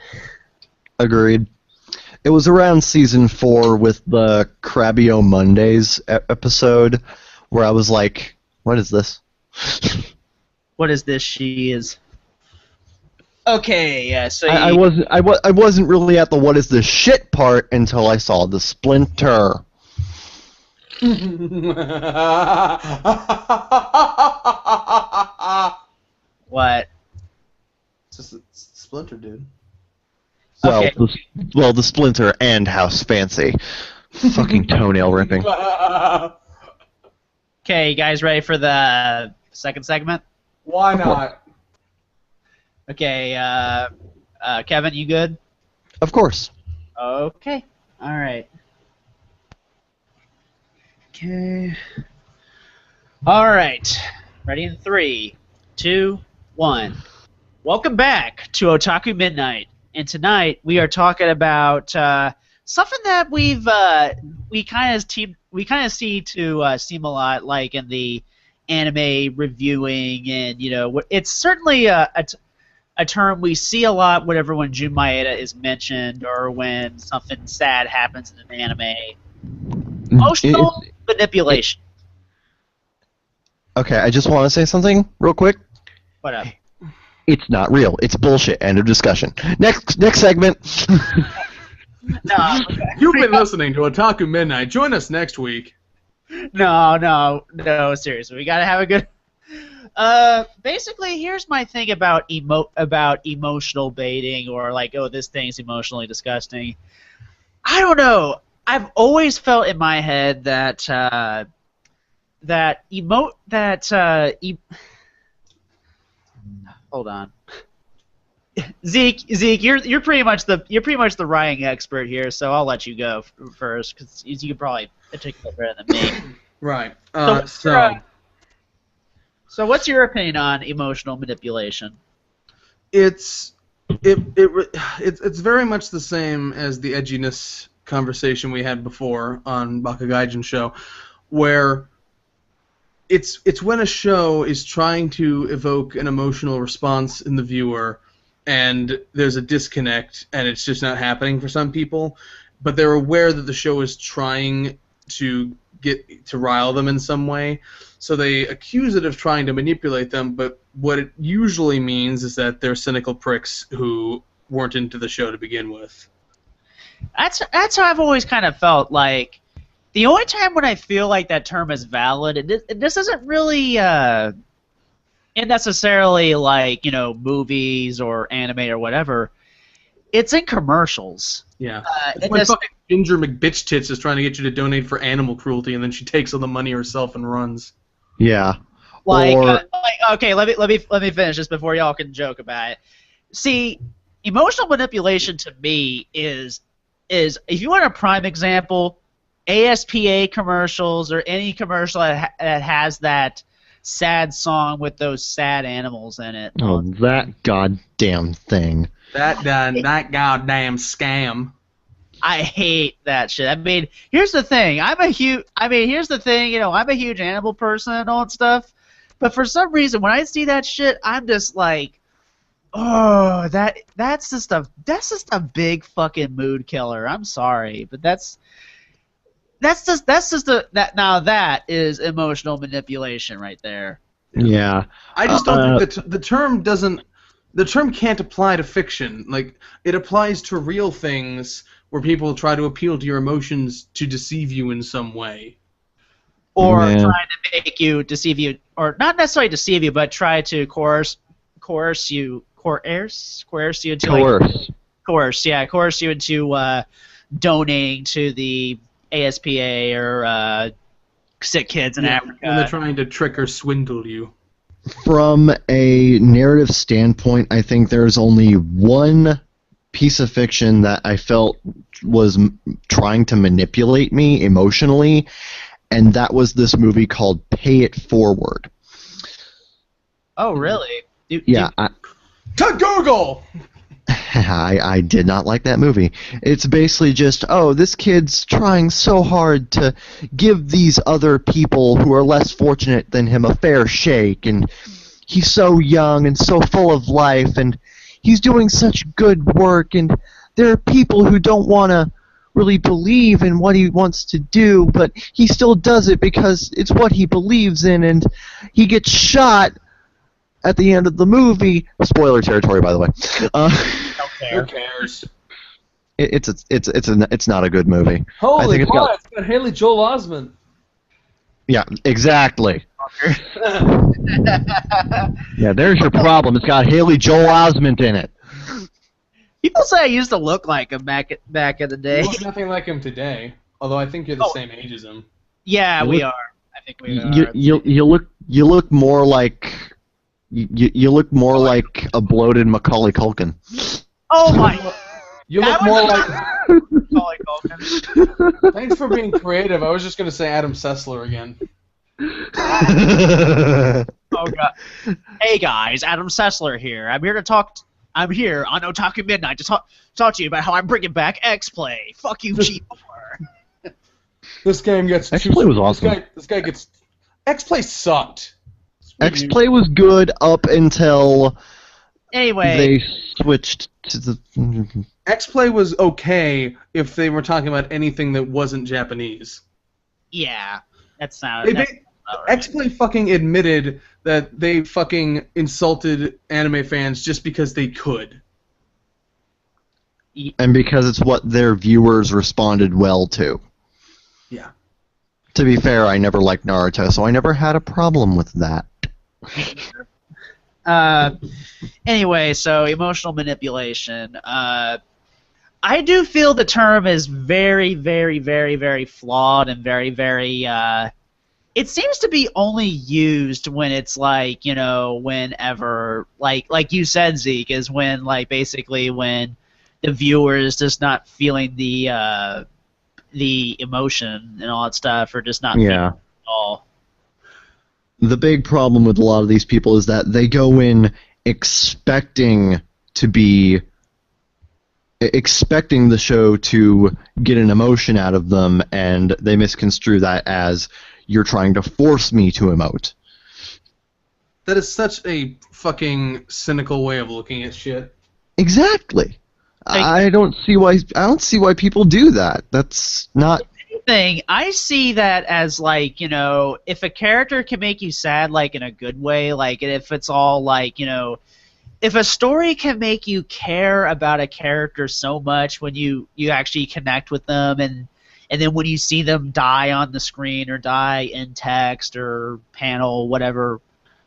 Agreed. It was around season 4 with the Crabio Mondays episode where I was like, what is this? What is this? She is. Okay, yeah. So I wasn't really at the what is this shit part until I saw the splinter. What? It's just a splinter, dude. Well, Okay. the splinter and House Fancy. Fucking toenail ripping. Okay, you guys ready for the second segment? Why not? Okay, Kevin, you good? Of course. Okay. All right. Okay. All right. Ready in 3, 2, 1. Welcome back to Otaku Midnight, and tonight we are talking about something that we kind of see to seem a lot like in the anime reviewing, and it's certainly a term we see a lot whenever when Jun Maeda is mentioned or when something sad happens in an anime. Emotional manipulation. Okay, I just want to say something real quick. What up? It's not real. It's bullshit. End of discussion. Next segment. No, You've been listening to Otaku Midnight. Join us next week. no, seriously, we gotta have a good. Basically, here's my thing about emotional baiting, or like, oh, this thing's emotionally disgusting. I don't know. I've always felt in my head that hold on. Zeke, you're pretty much the writing expert here, so I'll let you go first because you can probably articulate better than me. Right. So what's your opinion on emotional manipulation? It's very much the same as the edginess conversation we had before on Bakugaijin show, where it's when a show is trying to evoke an emotional response in the viewer, and there's a disconnect, and it's just not happening for some people, but they're aware that the show is trying to get to rile them in some way, so they accuse it of trying to manipulate them, but what it usually means is that they're cynical pricks who weren't into the show to begin with. That's how I've always kind of felt. Like, the only time when I feel like that term is valid, this isn't really necessarily like, movies or anime or whatever. It's in commercials. Yeah. It's when fucking Ginger McBitch Tits is trying to get you to donate for animal cruelty, and then she takes all the money herself and runs. Yeah. Okay, let me finish this before y'all can joke about it. See, emotional manipulation to me is if you want a prime example, ASPA commercials or any commercial that has that sad song with those sad animals in it. Oh, that goddamn thing. That goddamn scam. I hate that shit. I mean, here's the thing. I'm a huge animal person and all that stuff. But for some reason, when I see that shit, I'm just like, Oh, that's just a big fucking mood killer. I'm sorry, but that is emotional manipulation right there. Yeah. I just don't think that the term doesn't. The term can't apply to fiction. Like, it applies to real things where people try to appeal to your emotions to deceive you in some way. Or Yeah. trying to deceive you, or not necessarily deceive you, but try to coerce you into coerce you into donating to the ASPA or sick kids in Africa. When they're trying to trick or swindle you. From a narrative standpoint, I think there's only one piece of fiction that I felt was trying to manipulate me emotionally, and that was this movie called Pay It Forward. Oh, really? To Google! I did not like that movie. It's basically just, this kid's trying so hard to give these other people who are less fortunate than him a fair shake, and he's so young and so full of life, and he's doing such good work, and there are people who don't want to really believe in what he wants to do, but he still does it because it's what he believes in, and he gets shot at the end of the movie. Spoiler territory, by the way. Who cares? It's not a good movie. Holy cow, it's got Haley Joel Osment. Yeah, exactly. Yeah, there's your problem. It's got Haley Joel Osment in it. People say I used to look like him back in the day. You look nothing like him today, although I think you're the same age as him. Yeah, we are. I think we are. You look more like you look more like a bloated Macaulay Culkin. Oh my! You look more like Macaulay Culkin. Thanks for being creative. I was just gonna say Adam Sessler again. Oh god! Hey guys, Adam Sessler here. I'm here on Otaku Midnight to talk to you about how I'm bringing back X-Play. Fuck you, cheap. This game gets X-Play was awesome. This guy gets X-Play sucked. X-Play was good up until anyway they switched to the. X-Play was okay if they were talking about anything that wasn't Japanese. Yeah, that's not. Right. X-Play fucking admitted that they fucking insulted anime fans just because they could. And because it's what their viewers responded well to. Yeah. To be fair, I never liked Naruto, so I never had a problem with that. Anyway, so emotional manipulation. I do feel the term is very, very, very, very flawed and very, very. It seems to be only used when it's like, whenever, like you said, Zeke, is when basically when the viewer is just not feeling the emotion and all that stuff, or just not feeling it at all. The big problem with a lot of these people is that they go in expecting the show to get an emotion out of them, and they misconstrue that as you're trying to force me to emote. That is such a fucking cynical way of looking at shit. Exactly. I don't see why people do that. That's not. Thing I see that as if a character can make you sad in a good way, if it's all if a story can make you care about a character so much when you actually connect with them, and then when you see them die on the screen or die in text or panel, whatever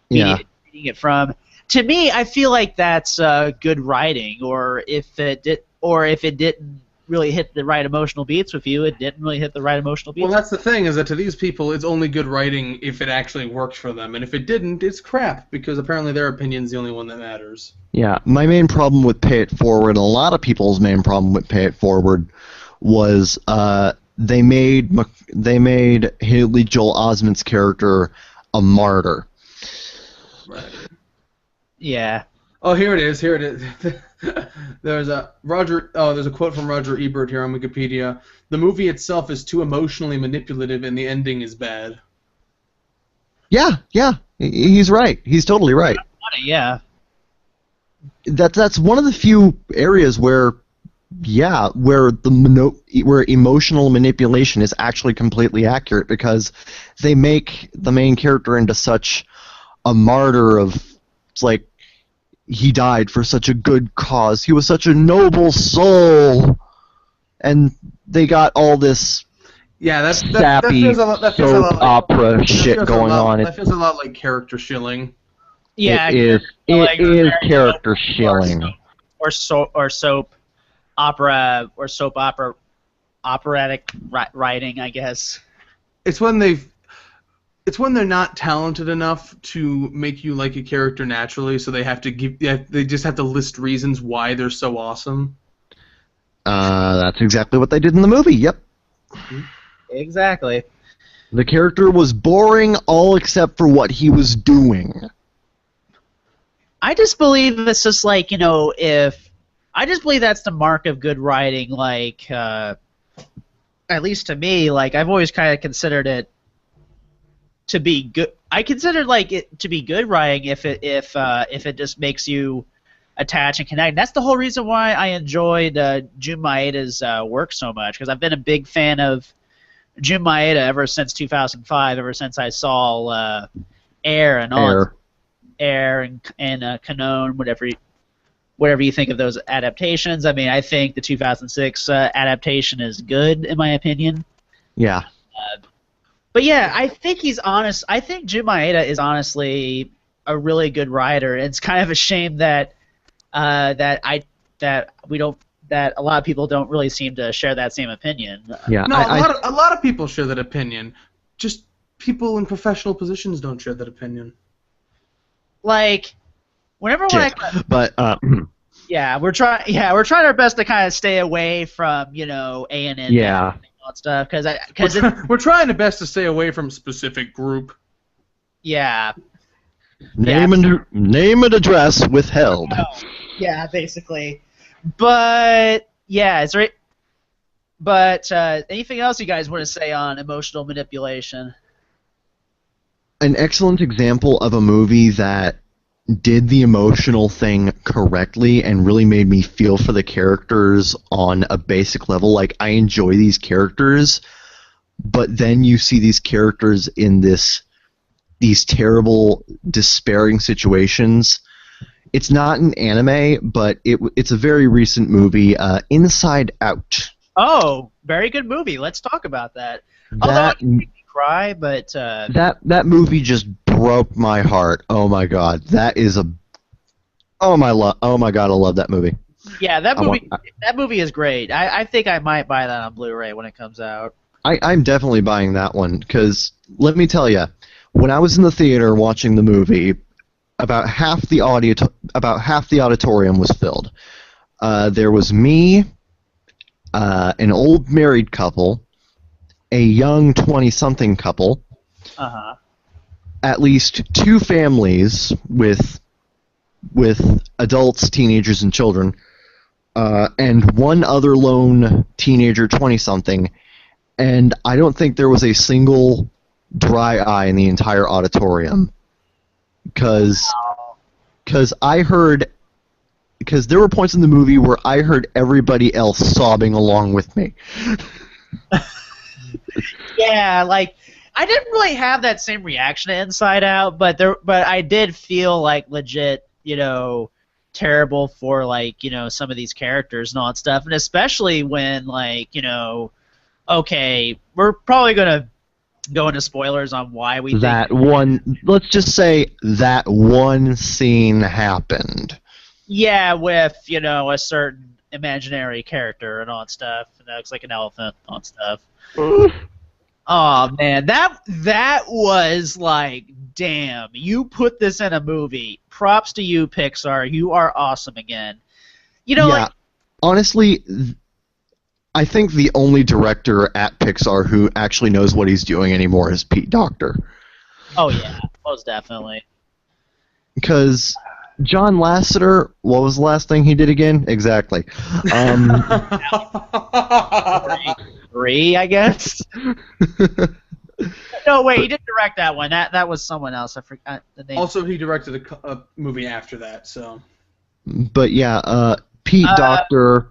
media you're reading it from, to me I feel like that's good writing. Or if it didn't really hit the right emotional beats with you, it didn't really hit the right emotional beats. Well, that's the thing, is that to these people, it's only good writing if it actually works for them, and if it didn't, it's crap, because apparently their opinion's the only one that matters. Yeah, my main problem with Pay It Forward, and a lot of people's main problem with Pay It Forward, was they made Haley Joel Osment's character a martyr. Right. Yeah. Oh, here it is. There's a quote from Roger Ebert here on Wikipedia. The movie itself is too emotionally manipulative, and the ending is bad. Yeah, he's right. He's totally right. Yeah. that's one of the few areas where, yeah, where where emotional manipulation is actually completely accurate, because they make the main character into such a martyr of, it's like, he died for such a good cause. He was such a noble soul, and they got all this Yeah, that sappy feels a lot. That feels a soap lot like opera shit going on. That feels a lot like character shilling. Yeah, It like is character or shilling. soap opera or soap opera operatic writing, I guess. It's when they're not talented enough to make you like a character naturally, so they have to they just have to list reasons why they're so awesome. That's exactly what they did in the movie. Yep. Exactly. The character was boring, all except for what he was doing. I just believe it's just like, I just believe that's the mark of good writing, like, at least to me, like, I've always kind of considered it to be good. I considered, like, it to be good writing if it just makes you attach and connect. And that's the whole reason why I enjoyed Jun Maeda's work so much, because I've been a big fan of Jun Maeda ever since 2005, ever since I saw Air and all Air and Canon, whatever you think of those adaptations. I mean, I think the 2006 adaptation is good, in my opinion. Yeah. But yeah, I think he's honest. I think Jun Maeda is honestly a really good writer. It's kind of a shame that that a lot of people don't really seem to share that same opinion. Yeah. No, a lot of people share that opinion. Just people in professional positions don't share that opinion. Like, whenever but yeah, we're trying our best to kind of stay away from A&N. Yeah. Stuff because we're trying the best to stay away from a specific group. Yeah. Name and address withheld. Yeah, basically. But yeah, it's right. But anything else you guys want to say on emotional manipulation? An excellent example of a movie that did the emotional thing correctly and really made me feel for the characters on a basic level. Like, I enjoy these characters, but then you see these characters in these terrible, despairing situations. It's not an anime, but it's a very recent movie, Inside Out. Oh, very good movie. Let's talk about that. Although it didn't make me cry, but that movie just broke my heart. Oh my god, that is oh my god, I love that movie. Yeah, that movie is great. I think I might buy that on Blu-ray when it comes out. I'm definitely buying that one, because let me tell you, when I was in the theater watching the movie, about half the auditorium was filled. There was me, an old married couple, a young 20-something couple, at least two families with adults, teenagers, and children, and one other lone teenager, 20-something, and I don't think there was a single dry eye in the entire auditorium, because there were points in the movie where I heard everybody else sobbing along with me. Yeah, like, I didn't really have that same reaction to Inside Out, but I did feel like legit, terrible for, like, some of these characters and all that stuff, and especially when, like, okay, we're probably gonna go into spoilers on why we let's just say that one scene happened. Yeah, with, a certain imaginary character and all that stuff, and that looks like an elephant and all that stuff. Oh man, that was like, damn, you put this in a movie. Props to you, Pixar. You are awesome again. Yeah, honestly, I think the only director at Pixar who actually knows what he's doing anymore is Pete Docter. Oh yeah, most definitely. Because John Lasseter, what was the last thing he did again? Exactly. Three, I guess. No, wait, he didn't direct that one. That was someone else. I forgot the name. Also, he directed a movie after that, so. But yeah, Pete Uh, Docter.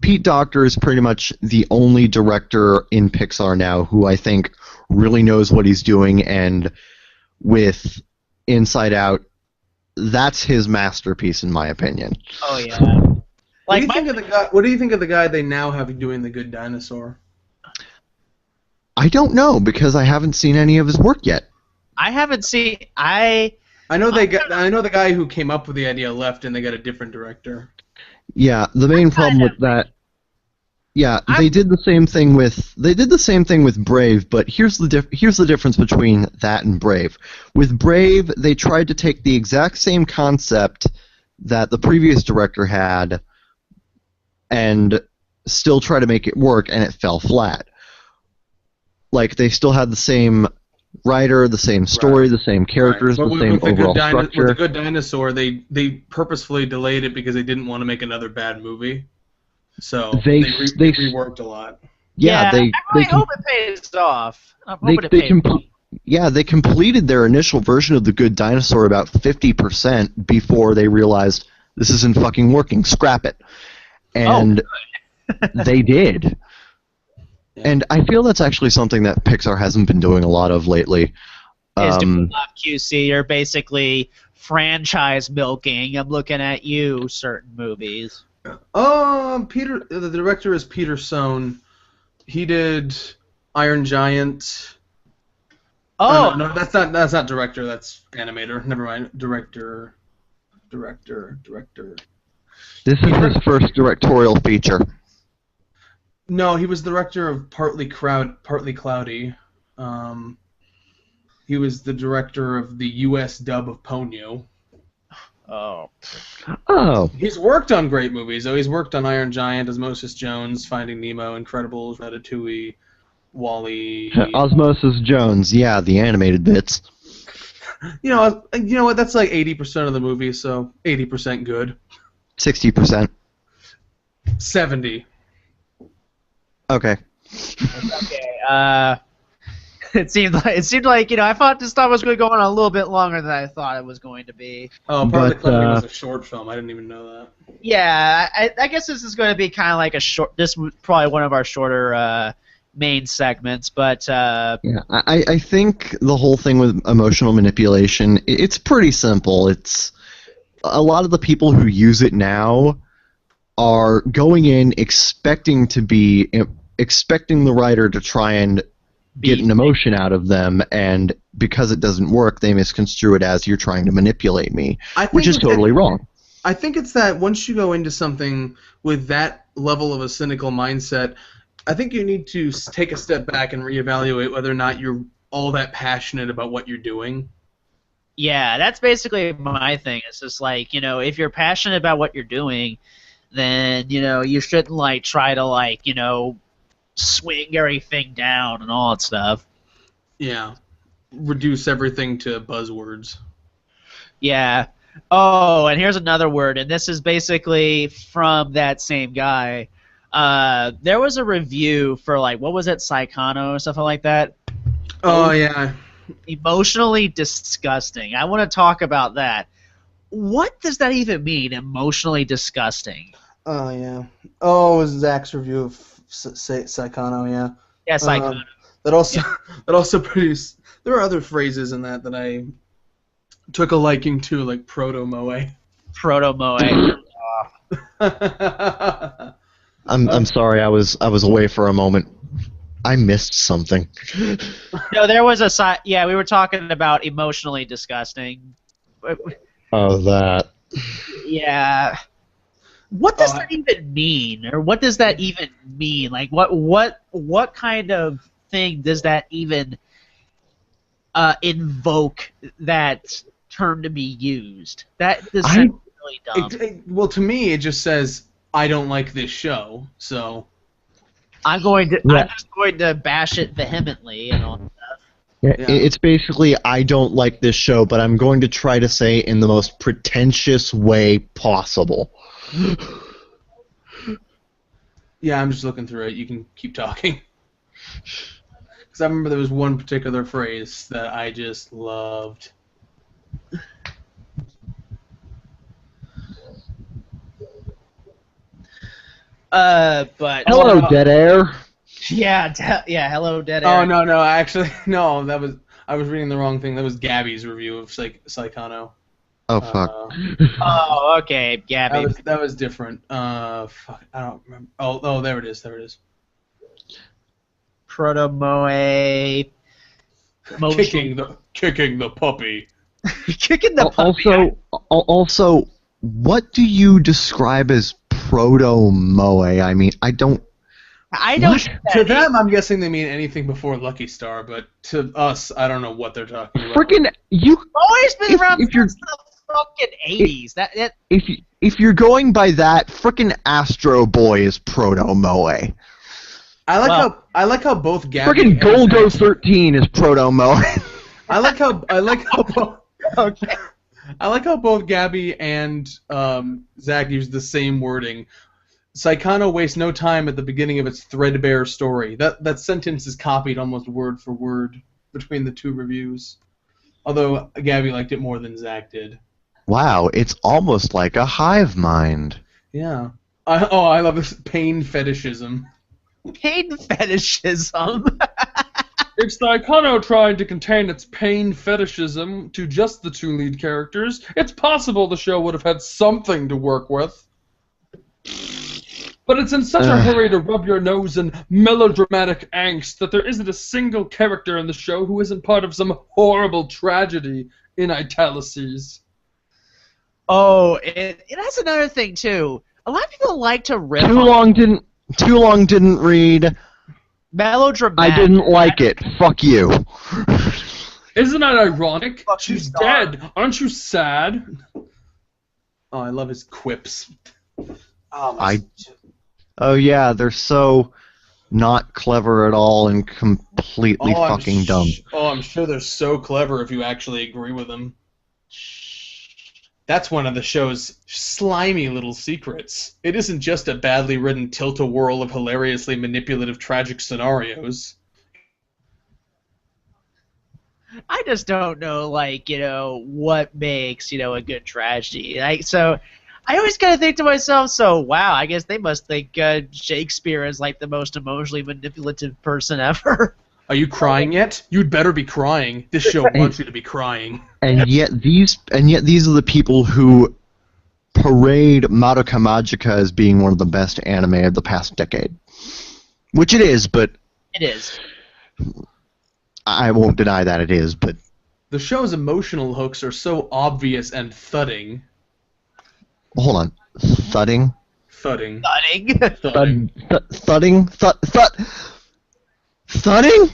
Pete Docter is pretty much the only director in Pixar now who I think really knows what he's doing, and with Inside Out, that's his masterpiece in my opinion. oh yeah. What do Like you my think of the guy? What do you think of the guy they now have doing The Good Dinosaur? I don't know because I haven't seen any of his work yet. I haven't seen I know the guy who came up with the idea left, and they got a different director. Yeah, the main problem with that. Yeah, they did the same thing with Brave, but here's the difference between that and Brave. With Brave, they tried to take the exact same concept that the previous director had and still try to make it work, and it fell flat. Like, they still had the same writer, the same story, Right. the same characters, But the same overall structure. with The Good Dinosaur, they purposefully delayed it because they didn't want to make another bad movie. So They they reworked a lot. yeah, I really hope it pays off. I'm hoping it pays off. they completed their initial version of The Good Dinosaur about 50% before they realized this isn't fucking working. Scrap it. And they did. Yeah. And I feel that's actually something that Pixar hasn't been doing a lot of lately. Is doing QC. You're basically franchise milking. I'm looking at you, certain movies. The director is Peter Sohn. He did Iron Giant. Oh, No, that's not director. That's animator. Never mind. Director. This is his first directorial feature. No, he was director of Partly Cloudy. He was the director of the U.S. dub of Ponyo. oh, Oh. He's worked on great movies, though. He's worked on Iron Giant, Osmosis Jones, Finding Nemo, Incredibles, Ratatouille, Wall-E. Osmosis Jones, yeah, the animated bits. You know what? That's like 80% of the movie, so 80% good. 60%. 70. Okay. okay. It seemed like I thought this stuff was going to go on a little bit longer than I thought it was going to be. Oh, Partly But, Cloudy was a short film. I didn't even know that. Yeah, I guess this is going to be kind of like a short. This was probably one of our shorter main segments, but Yeah, I think the whole thing with emotional manipulation, it's pretty simple. It's a lot of the people who use it now are going in expecting the writer to try and get an emotion out of them, and because it doesn't work, they misconstrue it as you're trying to manipulate me, which is totally wrong. I think it's that once you go into something with that level of a cynical mindset, I think you need to take a step back and reevaluate whether or not you're all that passionate about what you're doing. yeah, that's basically my thing. It's just like, if you're passionate about what you're doing, then you shouldn't try to swing everything down and all that stuff. Yeah. Reduce everything to buzzwords. Yeah. Oh, and here's another word, and this is basically from that same guy. There was a review for what was it, Psychono or something like that? Oh, yeah. Emotionally disgusting. I want to talk about that. What does that even mean, emotionally disgusting? Oh, yeah. Oh, it was Zach's review of Psychono, yeah. Yeah, Psychono. That also produced... There are other phrases in that I took a liking to, like proto-moe. Proto-moe. I'm sorry, I was away for a moment. I missed something. No, there was yeah, we were talking about emotionally disgusting. Oh, that. Yeah. What does that even mean, or what does that even mean? Like, what kind of thing does that even invoke that term to be used? That is really dumb. Well, to me, it just says I don't like this show, so I'm just going to bash it vehemently and all that stuff. Yeah. It's basically, I don't like this show, but I'm going to try to say it in the most pretentious way possible. Yeah, I'm just looking through it. You can keep talking. Because I remember there was one particular phrase that I just loved. But Hello, dead air. yeah, hello, dead Oh air. no, actually no. I was reading the wrong thing. That was Gabby's review of Psychono. Oh fuck. Oh, okay, Gabby. That was different. Fuck, I don't remember. Oh, there it is. There it is. Proto-moe. Kicking the puppy. Kicking the puppy. Also, what do you describe as proto-moe? I mean, I don't. I don't. What? To them, I'm guessing they mean anything before Lucky Star, but to us, I don't know what they're talking about. Freaking you! Always been around if you're since the fucking 80s. That if you're going by that, freaking Astro Boy is proto-moe. I like how both Gabby Freaking and Golgo Zach, 13 is proto-moe. I like how both okay. I like how both Gabby and Zach use the same wording. Psychono wastes no time at the beginning of its threadbare story. That sentence is copied almost word for word between the two reviews. Although Gabby liked it more than Zach did. Wow, it's almost like a hive mind. Yeah. I love this pain fetishism. Pain fetishism. It's Psychono trying to contain its pain fetishism to just the two lead characters. It's possible the show would have had something to work with. But it's in such a hurry to rub your nose in melodramatic angst that there isn't a single character in the show who isn't part of some horrible tragedy in italices. Oh, and that's another thing too. A lot of people like to riff Too long didn't read. melodramatic. I didn't like it. Fuck you. Isn't that ironic? Fuck you, She's Star. dead. Aren't you sad? Oh, I love his quips. Oh, Oh yeah, they're so not clever at all and completely fucking dumb. I'm sure they're so clever if you actually agree with them. That's one of the show's slimy little secrets. It isn't just a badly written tilt-a-whirl of hilariously manipulative tragic scenarios. I just don't know, what makes, a good tragedy. So I always kind of think to myself, wow, I guess they must think Shakespeare is like the most emotionally manipulative person ever. Are you crying yet? You'd better be crying. This show wants you to be crying. And yet these are the people who parade Madoka Magica as being one of the best anime of the past decade. Which it is, but It is. I won't deny that it is, but The show's emotional hooks are so obvious and thudding. hold on. Thudding? Thudding. Stunning. Thudding. Thudding?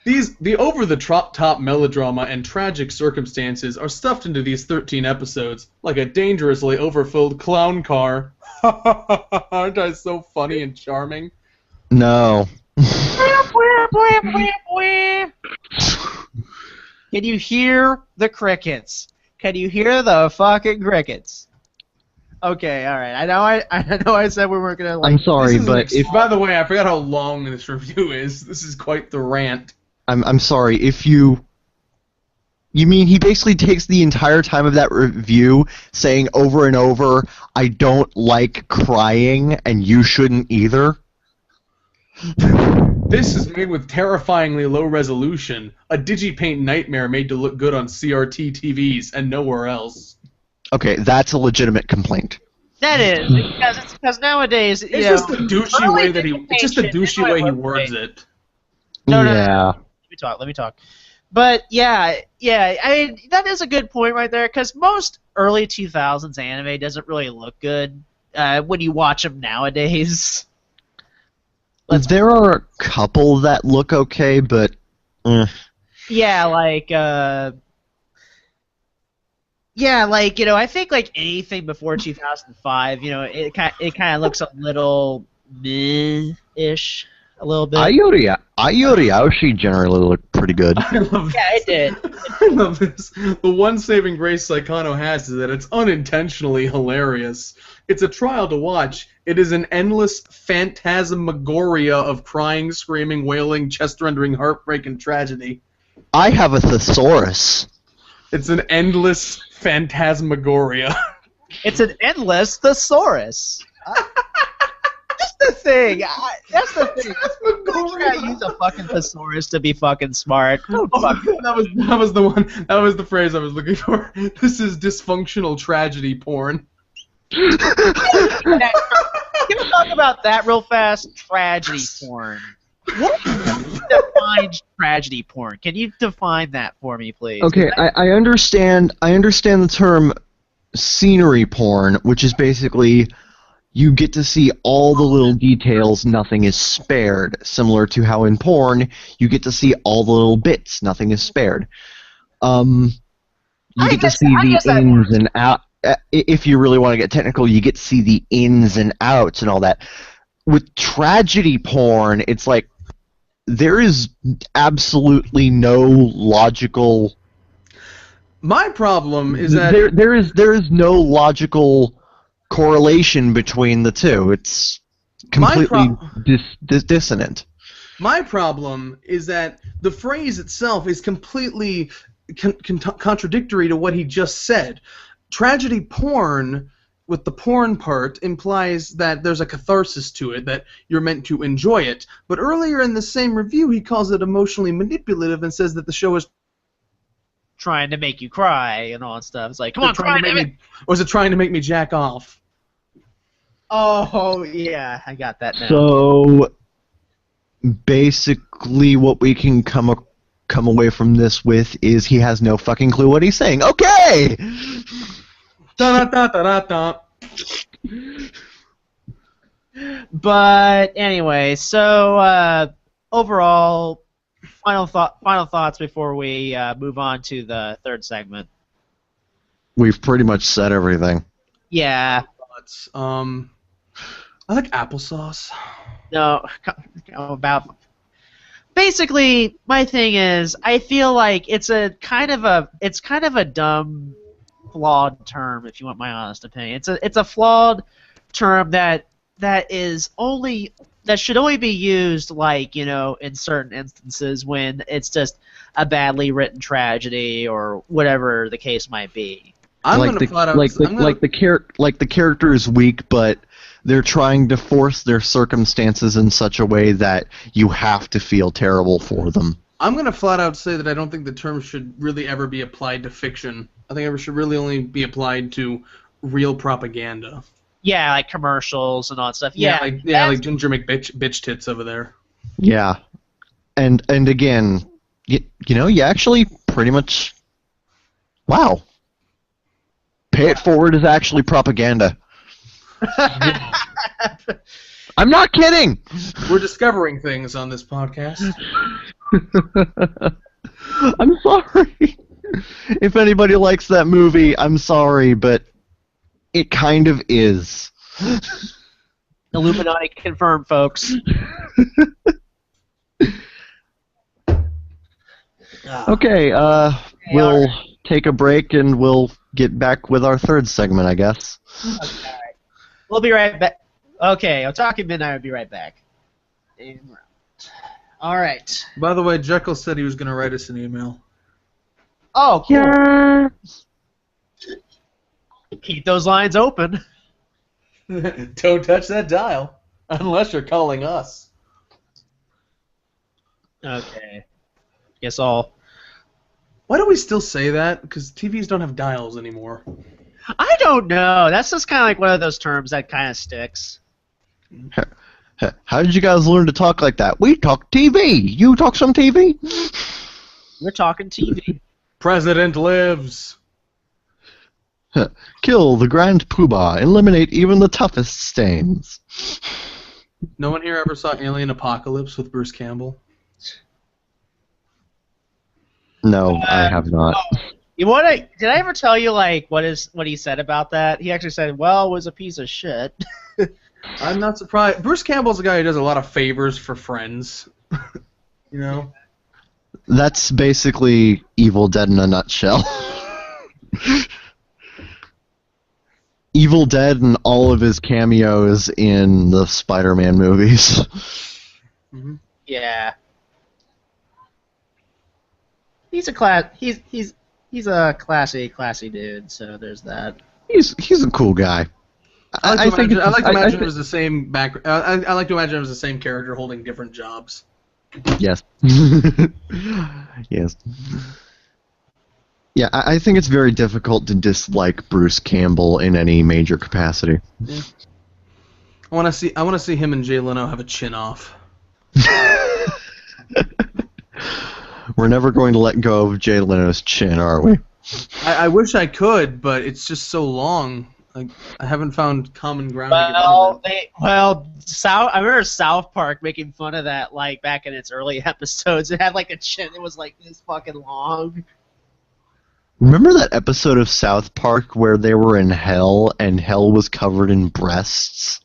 The over-the-top melodrama and tragic circumstances are stuffed into these 13 episodes like a dangerously overfilled clown car. Aren't I so funny and charming? No. Can you hear the crickets? Can you hear the fucking crickets? Okay, all right. I know. I said we weren't gonna like. I'm sorry, but if By the way, I forgot how long this review is. This is quite the rant. I'm sorry, if you mean he basically takes the entire time of that review saying over and over, I don't like crying and you shouldn't either? This is made with terrifyingly low resolution, a digipaint nightmare made to look good on CRT TVs and nowhere else. Okay, that's a legitimate complaint. That is because nowadays It's just the douchey way that he words it. No. Let me talk. But yeah. I mean, that is a good point right there because most early 2000s anime doesn't really look good when you watch them nowadays. There are a couple that look okay, but Yeah, I think like anything before 2005, it kind of looks a little meh-ish, a little bit. Ayori generally look pretty good. I love Yeah, it did. I love this. The one saving grace Psychono has is that it's unintentionally hilarious. It's a trial to watch. It is an endless phantasmagoria of crying, screaming, wailing, chest-rendering heartbreak and tragedy. I have a thesaurus. It's an endless phantasmagoria. It's an endless thesaurus. thing. That's the thing. You gotta use a fucking thesaurus to be fucking smart. Oh, that was the one. That was the phrase I was looking for. This is dysfunctional tragedy porn. Can we talk about that real fast? Tragedy porn. What defines tragedy porn? Can you define that for me, please? Okay, I understand. I understand the term scenery porn, which is basically you get to see all the little details, nothing is spared. Similar to how in porn you get to see all the little bits, nothing is spared. You get to see the ins and out. If you really want to get technical, you get to see the ins and outs and all that. With tragedy porn, it's like there is absolutely no logical. My problem is that there is no logical correlation between the two. It's completely dissonant. My problem is that the phrase itself is completely contradictory to what he just said. Tragedy porn, with the porn part, implies that there's a catharsis to it, that you're meant to enjoy it. But earlier in the same review, he calls it emotionally manipulative and says that the show is trying to make you cry and all that stuff. It's like, come on, cry, or is it trying to make me jack off? Oh, yeah, I got that now. So, basically what we can come away from this with is he has no fucking clue what he's saying. Okay! Da-da-da-da-da-da. But anyway, so overall, final thoughts before we move on to the third segment. We've pretty much said everything. Yeah. I like applesauce. No, about. Basically, my thing is, I feel like it's kind of a dumb, flawed term. If you want my honest opinion, it's a flawed term that should only be used, like, you know, in certain instances when it's just a badly written tragedy or whatever the case might be. The character is weak, but they're trying to force their circumstances in such a way that you have to feel terrible for them. I'm going to flat out say that I don't think the term should really ever be applied to fiction. I think it should really only be applied to real propaganda. Yeah, like commercials and all that stuff. Like Ginger McBitch tits over there. Yeah, and again, you know, you actually pretty much, wow. Pay It Forward is actually propaganda. I'm not kidding. We're discovering things on this podcast. I'm sorry. If anybody likes that movie, I'm sorry, but it kind of is. Illuminati confirmed, folks. Okay, we'll take a break and we'll get back with our third segment, I guess. Okay. We'll be right back. Okay, Otaku Midnight will be right back. All right. By the way, Jekyll said he was going to write us an email. Oh, cool. Yeah. Keep those lines open. Don't touch that dial, unless you're calling us. Okay. Guess I'll... Why do we still say that? Because TVs don't have dials anymore. I don't know. That's just kind of like one of those terms that kind of sticks. How did you guys learn to talk like that? We talk TV. You talk some TV? We're talking TV. President lives. Kill the Grand Poobah. Eliminate even the toughest stains. No one here ever saw Alien Apocalypse with Bruce Campbell? No, I have not. Did I ever tell you like what he said about that? He actually said, "Well, it was a piece of shit." I'm not surprised. Bruce Campbell's a guy who does a lot of favors for friends. You know? That's basically Evil Dead in a nutshell. Evil Dead and all of his cameos in the Spider-Man movies. Mm-hmm. Yeah. He's a classy dude, so there's that. He's a cool guy. I like to imagine think it was the same back. I like to imagine it was the same character holding different jobs. yes. Yes. Yeah, I think it's very difficult to dislike Bruce Campbell in any major capacity. Yeah. I want to see him and Jay Leno have a chin off. We're never going to let go of Jay Leno's chin, are we? I wish I could, but it's just so long. Like, I haven't found common ground to get out of it. I remember South Park making fun of that, like, back in its early episodes. It had, like, a chin that was, like, this fucking long. Remember that episode of South Park where they were in hell and hell was covered in breasts?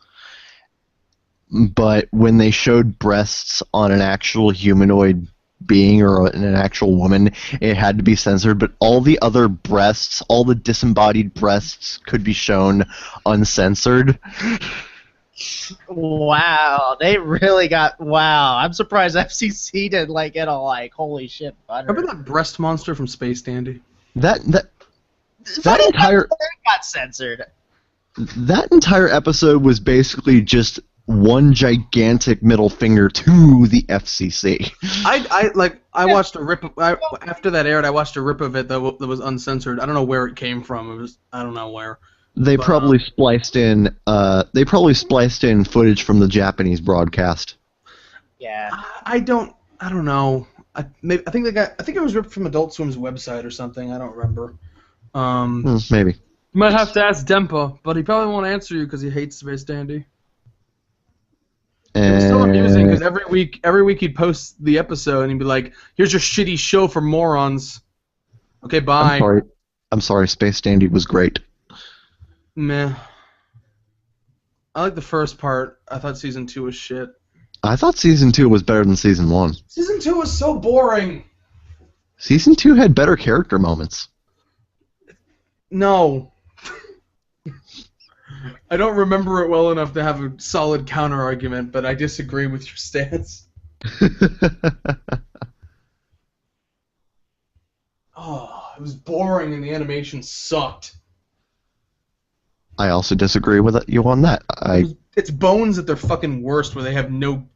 But when they showed breasts on an actual humanoid being or an actual woman, it had to be censored, but all the other breasts, all the disembodied breasts could be shown uncensored. Wow, they really got... Wow, I'm surprised FCC didn't, like, get all, like, holy shit butter. Remember that breast monster from Space Dandy? That entire... got censored. That entire episode was basically just one gigantic middle finger to the FCC. I watched a rip after that aired. I watched a rip of it that was uncensored. I don't know where it came from. I don't know where. They probably spliced in footage from the Japanese broadcast. Yeah. I don't know. I think it was ripped from Adult Swim's website or something. I don't remember. Maybe. You might have to ask Dempa, but he probably won't answer you because he hates Space Dandy. It was so amusing because every week he'd post the episode and he'd be like, "Here's your shitty show for morons." Okay, bye. I'm sorry. Space Dandy was great. Meh. I like the first part. I thought season 2 was shit. I thought season 2 was better than season 1. Season 2 was so boring. Season 2 had better character moments. No. I don't remember it well enough to have a solid counter argument, but I disagree with your stance. Oh, it was boring and the animation sucked. I also disagree with you on that. It's Bones at their fucking worst, where they have no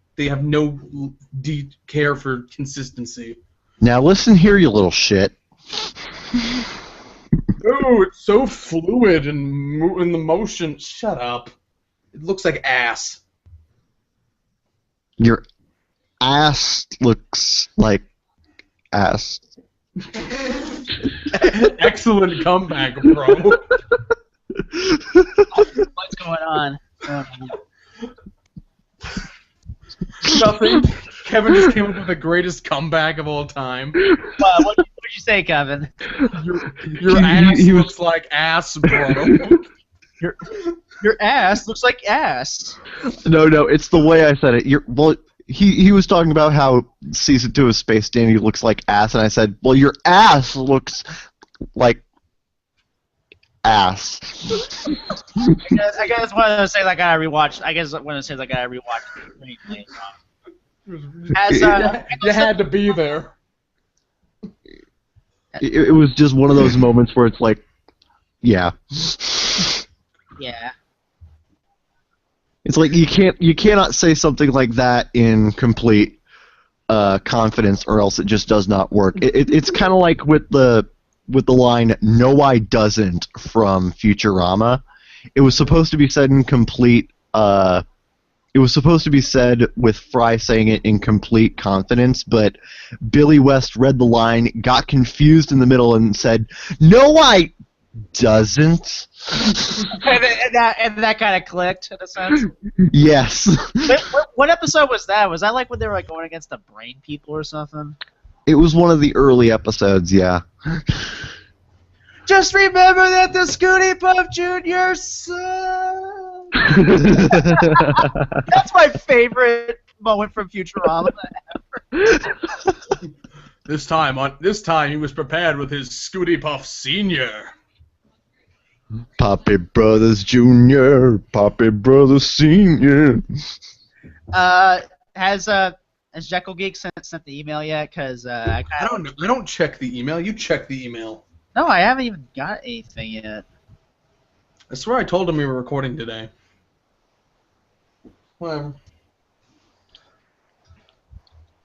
care for consistency. Now listen here, you little shit. Oh, it's so fluid and in the motion. Shut up. It looks like ass. Your ass looks like ass. Excellent comeback, bro. What's going on? Nothing. Kevin just came up with the greatest comeback of all time. What did you say, Kevin? Your ass looks like ass, bro. Your ass looks like ass. No, it's the way I said it. He was talking about how season 2 of Space Dandy looks like ass, and I said, well, your ass looks like ass. I guess one of those things I gotta rewatch. I guess one of those things I gotta rewatch. You had to be there. It was just one of those moments where it's like, yeah. Yeah. It's like you cannot say something like that in complete confidence, or else it just does not work. It's kind of like with the line "No, I doesn't" from Futurama. It was supposed to be said in complete. It was supposed to be said with Fry saying it in complete confidence, but Billy West read the line, got confused in the middle, and said, "No, I doesn't." and that kind of clicked in a sense. Yes. What episode was that? Was that like when they were like going against the Brain People or something? It was one of the early episodes, yeah. Just remember that the Scooty Puff Jr. sucks. That's my favorite moment from Futurama ever. This time he was prepared with his Scooty Puff Senior. Poppy Brothers Jr., Poppy Brothers Senior. Has Jekyll Geek sent the email yet? Cause I don't know. I don't check the email. You check the email. No, I haven't even got anything yet. I swear I told him we were recording today. Whatever.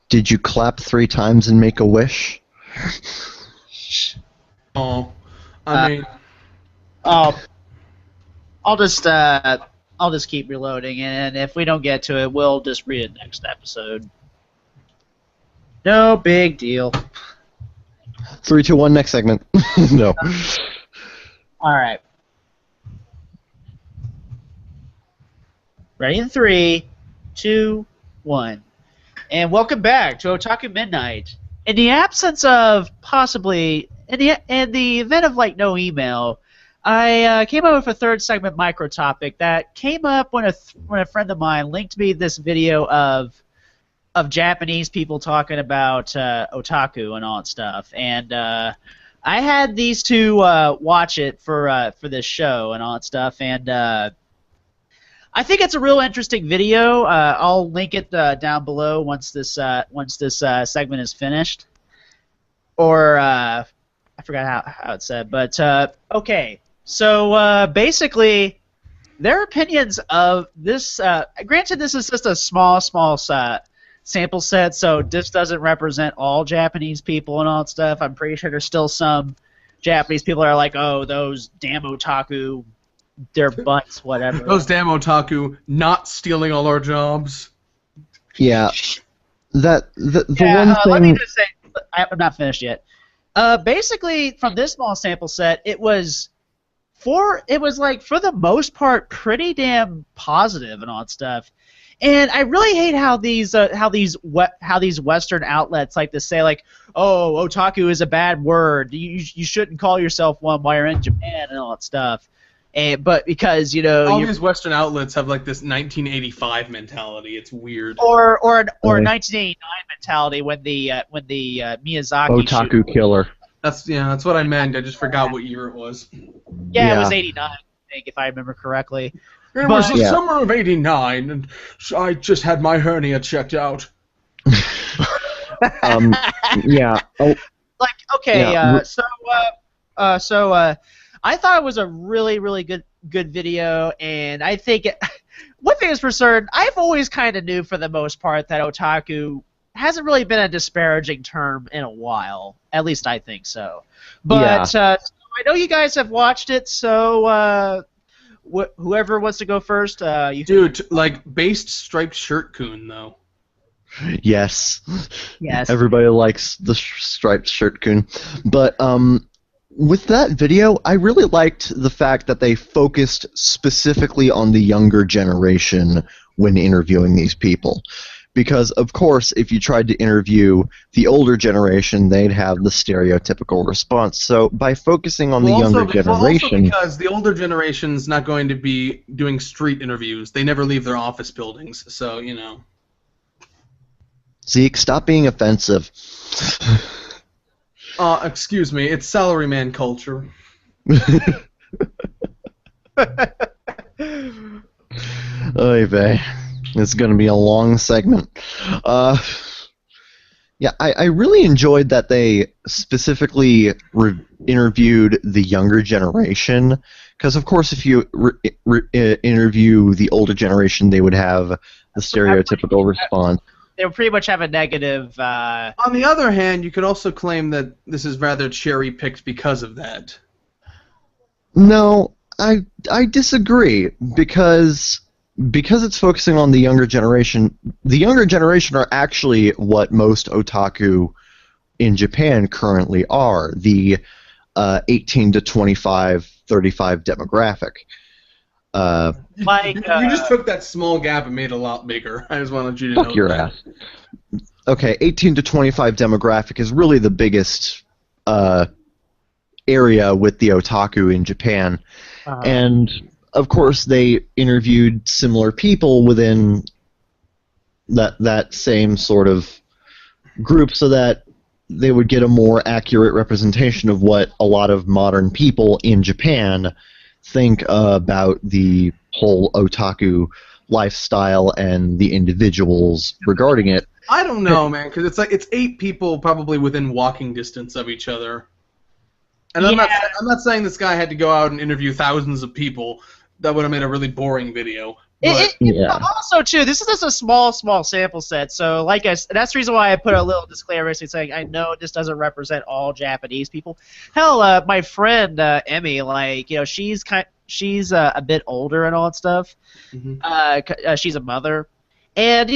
Did you clap 3 times and make a wish? Oh, I mean, Oh, I'll just keep reloading, and if we don't get to it, we'll just read it next episode. No big deal. 3, 2, 1, next segment. No. All right. Ready in 3, 2, 1. And welcome back to Otaku Midnight. In the absence of possibly, in the event of like no email, I came up with a third segment micro topic that came up when a friend of mine linked me this video of Japanese people talking about otaku and all that stuff, and I had these two watch it for this show and all that stuff, and I think it's a real interesting video. I'll link it down below once this segment is finished. Or I forgot how it said, but okay. So basically, their opinions of this. Granted, this is just a small sample set, so this doesn't represent all Japanese people and all that stuff. I'm pretty sure there's still some Japanese people that are like, oh, those damn otaku. Their butts, whatever. those damn otaku not stealing all our jobs. Yeah. The Yeah, one thing... let me just say, I'm not finished yet. Basically, from this small sample set, it was like for the most part pretty damn positive and all that stuff. And I really hate how these Western outlets like to say like, oh, otaku is a bad word. You shouldn't call yourself one while you're in Japan and all that stuff. But because all these Western outlets have like this 1985 mentality, it's weird. Or 1989 mentality when the Miyazaki Otaku killer. That's what I meant. I just forgot what year it was. Yeah, it was 89, I think, if I remember correctly. It was the summer of '89, and I just had my hernia checked out. Yeah. Oh. Like, okay, Yeah. So I thought it was a really, really good video, and I think one thing is for certain, I've always kind of knew for the most part that otaku hasn't really been a disparaging term in a while. At least I think so. But so I know you guys have watched it, so whoever wants to go first, Dude, like based striped shirt coon though. Yes. Yes. Everybody likes the striped shirt coon, but with that video, I really liked the fact that they focused specifically on the younger generation when interviewing these people. Because, of course, if you tried to interview the older generation, they'd have the stereotypical response. So by focusing on the younger generation... Also because the older generation's not going to be doing street interviews. They never leave their office buildings, so, you know. Zeke, stop being offensive. Excuse me, it's salaryman culture. Oy vey. It's going to be a long segment. Yeah, I really enjoyed that they specifically interviewed the younger generation, because of course if you interview the older generation, they would have the stereotypical response. They would pretty much have a negative... On the other hand, you could also claim that this is rather cherry-picked because of that. No, I disagree, because it's focusing on the younger generation. The younger generation are actually what most otaku in Japan currently are, the 18 to 25, 35 demographic. You just took that small gap and made it a lot bigger. I just wanted you to know. Fuck your ass. Okay, 18 to 25 demographic is really the biggest area with the otaku in Japan. And, of course, they interviewed similar people within that same sort of group so that they would get a more accurate representation of what a lot of modern people in Japan think about the whole otaku lifestyle and the individuals regarding it. I don't know, man, because it's 8 people probably within walking distance of each other. And Yeah. I'm not saying this guy had to go out and interview thousands of people. That would have made a really boring video. But Also, too, this is just a small sample set. So, that's the reason why I put a little disclaimer saying I know this doesn't represent all Japanese people. Hell, my friend Emmy, she's a bit older and all that stuff. She's a mother, and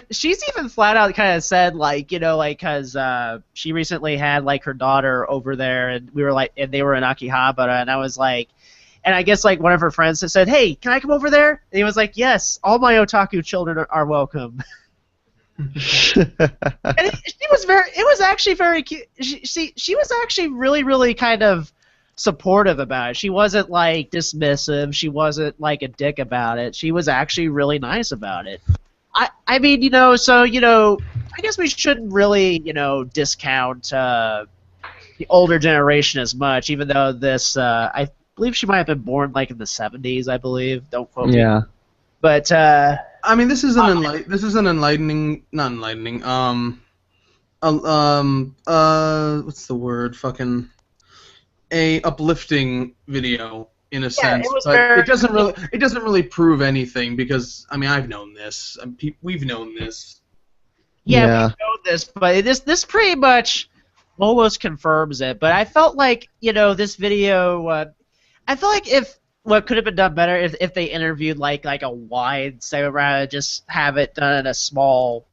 she's even flat out kind of said because she recently had her daughter over there, and we were and they were in Akihabara, and I was like. And I guess one of her friends said, "Hey, can I come over there?" And he was like, "Yes, all my otaku children are welcome." And she was it was actually very cute. She was actually really kind of supportive about it. She wasn't dismissive. She wasn't a dick about it. She was actually really nice about it. I mean, I guess we shouldn't really, discount the older generation as much, even though I believe she might have been born in the 70s, I believe. Don't quote me. Yeah. But I mean, this is an enlightening, not enlightening. What's the word? Fucking a uplifting video in a sense, but it doesn't really prove anything because I mean I've known this. We've known this. Yeah, we've known this, but this pretty much almost confirms it. But I felt this video. I feel if what could have been done better if they interviewed like a wide segment rather than just have it done in a small.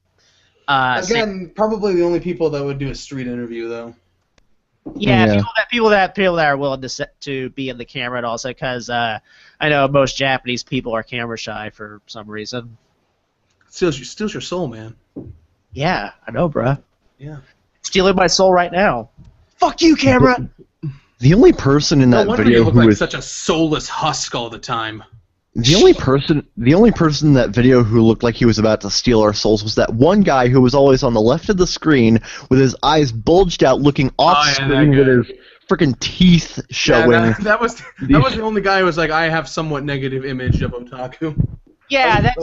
Again, probably the only people that would do a street interview though. Yeah, people that are willing to be in the camera and also because I know most Japanese people are camera shy for some reason. Steals your soul, man. Yeah, I know, bruh. Yeah. Stealing my soul right now. Fuck you, camera. The only person in that video who who was such a soulless husk all the time. the only person in that video who looked like he was about to steal our souls was that one guy who was always on the left of the screen with his eyes bulged out, looking off screen with his freaking teeth showing. Yeah, that was the only guy who was like, I have somewhat negative image of otaku. Yeah, that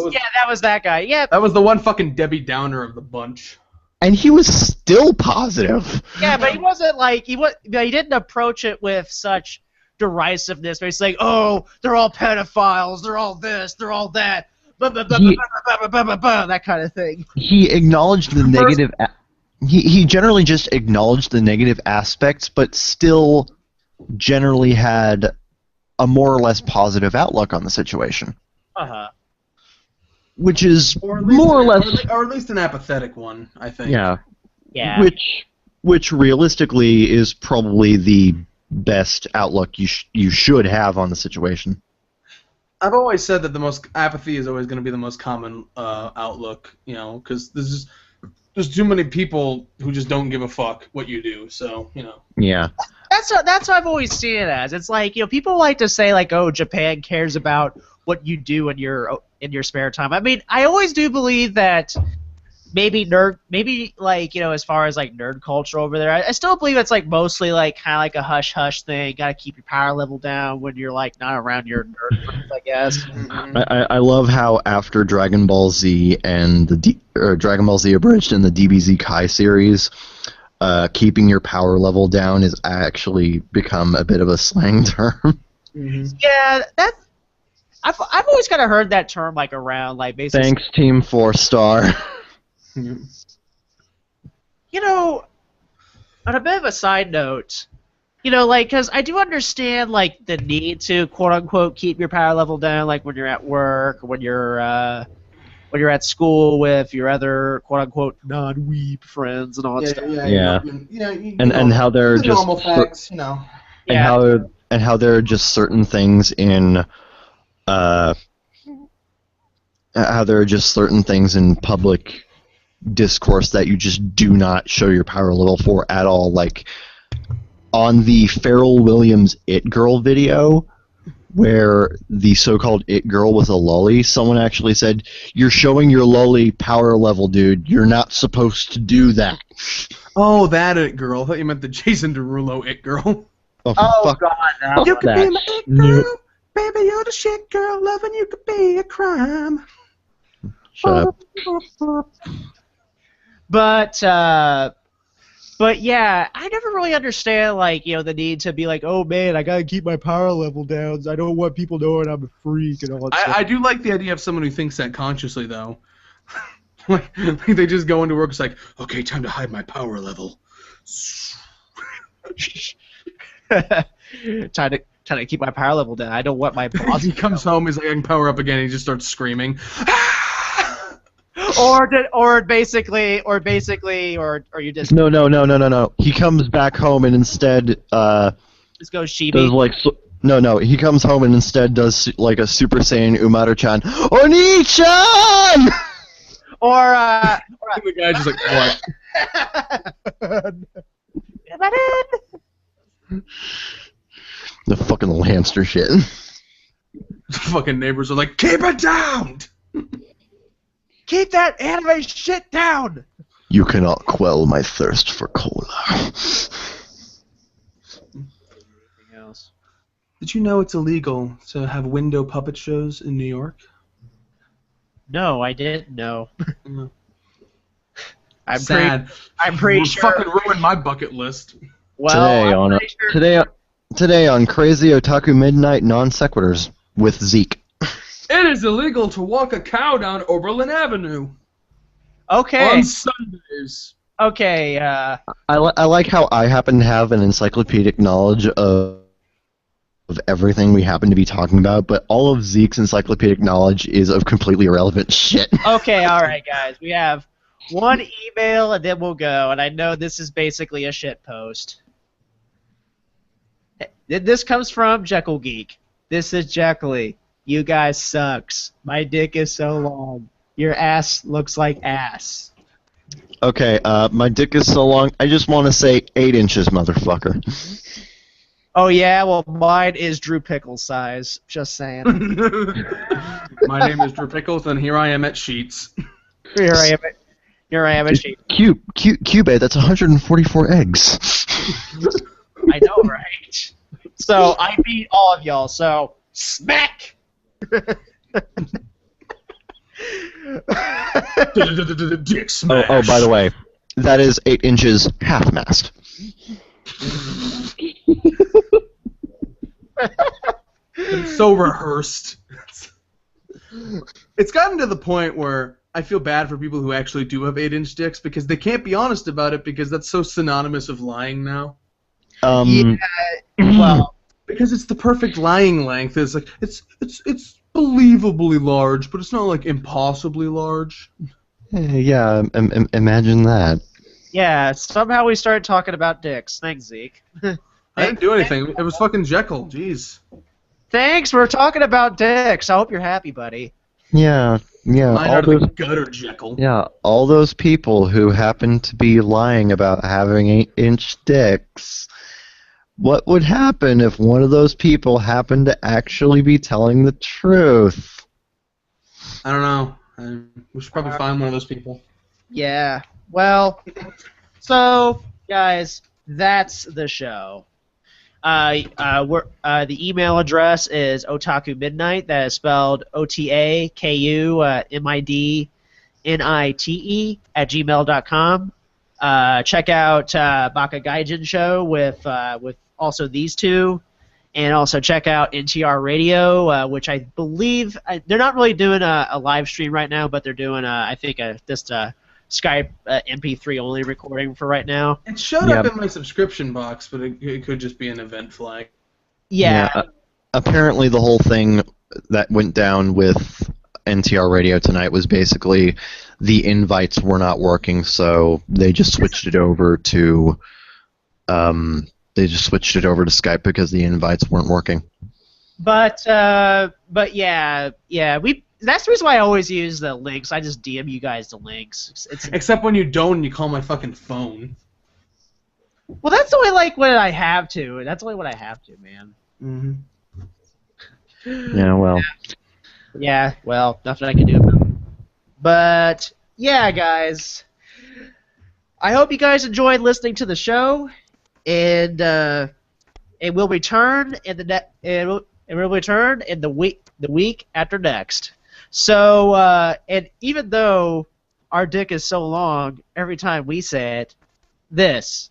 was that guy. Yeah. That was the one fucking Debbie Downer of the bunch. And he was still positive. Yeah, but he wasn't he didn't approach it with such derisiveness. But he's like, oh, they're all pedophiles, they're all this, they're all that, that kind of thing. He acknowledged the negative. He generally just acknowledged the negative aspects, but still generally had a more or less positive outlook on the situation. Uh-huh. Which is or at least an apathetic one, I think. Yeah. Yeah. Which realistically is probably the best outlook you should have on the situation. I've always said that the most apathy is always going to be the most common outlook, because there's too many people who just don't give a fuck what you do, so, Yeah. That's what I've always seen it as. It's people like to say oh, Japan cares about what you do in your spare time. I mean, I always do believe that maybe as far as nerd culture over there, I still believe it's mostly kind of a hush hush thing. Got to keep your power level down when you're not around your nerd friends, I guess. I love how after Dragon Ball Z and Dragon Ball Z Abridged and the DBZ Kai series, keeping your power level down has actually become a bit of a slang term. Mm-hmm. Yeah, I've always kind of heard that term around basically. Thanks, Team 4-Star. On a bit of a side note, because I do understand the need to quote unquote keep your power level down, when you're at work or when you're at school with your other quote unquote non-weeb friends and all that stuff. And how there are just normal facts, and how there are just certain things in public discourse that you just do not show your power level for at all. Like on the Pharrell Williams It Girl video, where the so-called It Girl was a lolly, someone actually said, "You're showing your lolly power level, dude. You're not supposed to do that." Oh, that It Girl. I thought you meant the Jason Derulo It Girl. Oh fuck, God, no. You could be my It Girl. Baby, you're the shit girl. Loving you could be a crime. Shut up. But But yeah, I never really understand the need to be like, oh man, I gotta keep my power level down. I don't want people knowing I'm a freak and all that stuff. I do like the idea of someone who thinks that consciously, though. like they just go into work, it's like, okay, time to hide my power level. trying to keep my power level down. I don't want my boss. He comes home, he's like, I can power up again, and he just starts screaming. or you just No. He comes back home and instead just go Shibi. does like no. He comes home and instead does like a Super Saiyan Umaru-chan. Oni-chan! Or the guy's just like, what? The fucking little hamster shit. The fucking neighbors are like, keep it down! Keep that anime shit down! You cannot quell my thirst for cola. Did you know it's illegal to have window puppet shows in New York? No, I didn't know. No. I'm Sad. pretty You sure. fucking ruined my bucket list. Well, Today on Crazy Otaku Midnight Non Sequiturs with Zeke. It is illegal to walk a cow down Oberlin Avenue Okay. on Sundays. Okay. I like how I happen to have an encyclopedic knowledge of everything we happen to be talking about, but all of Zeke's encyclopedic knowledge is of completely irrelevant shit. Okay. All right, guys. We have one email, and then we'll go. And I know this is basically a shit post. This comes from Jekyll Geek. This is Jekyll. You guys sucks. My dick is so long. Your ass looks like ass. Okay, my dick is so long, I just want to say 8 inches, motherfucker. Oh yeah, well mine is Drew Pickle size. Just saying. My name is Drew Pickles, and here I am at Sheets. Here I am at sheet. Cube, that's 144 eggs. I know, right? So I beat all of y'all. So smack. Dick smash. Oh, by the way, that is 8 inches half-mast. It's so rehearsed. It's gotten to the point where I feel bad for people who actually do have 8-inch dicks because they can't be honest about it because that's so synonymous of lying now. Well, Because it's the perfect lying length. It's like it's believably large, but it's not like impossibly large. Yeah, imagine that. yeah. Somehow we started talking about dicks. Thanks, Zeke. I didn't do anything. It was fucking Jekyll. Jeez. Thanks. We're talking about dicks. I hope you're happy, buddy. Yeah. Mine All are the those, gutter Jekyll. yeah, all those people who happen to be lying about having 8-inch dicks. What would happen if one of those people happened to actually be telling the truth? I don't know. We should probably find one of those people. Yeah. Well. So, guys, that's the show. The email address is Otaku Midnight. That is spelled OTAKU MIDNITE @gmail.com. Check out Baka Gaijin Show with also these two, and also check out NTR Radio, which I believe they're not really doing a live stream right now, but they're doing I think just a Skype MP3 only recording for right now. It showed up in my subscription box, but it could just be an event flag. Yeah. Apparently, the whole thing that went down with NTR Radio tonight was basically the invites were not working, so they just switched it over to Skype because the invites weren't working. But yeah, that's the reason why I always use the links. I just DM you guys the links. Except when you don't and you call my fucking phone. Well, that's only like when I have to. That's only when I have to, man. Mm-hmm. Yeah, well. Yeah, well, nothing I can do about it. But yeah, guys, I hope you guys enjoyed listening to the show, and we'll return in the week after next. So, and even though our dick is so long, every time we say it, This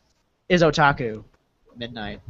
is Otaku Midnight.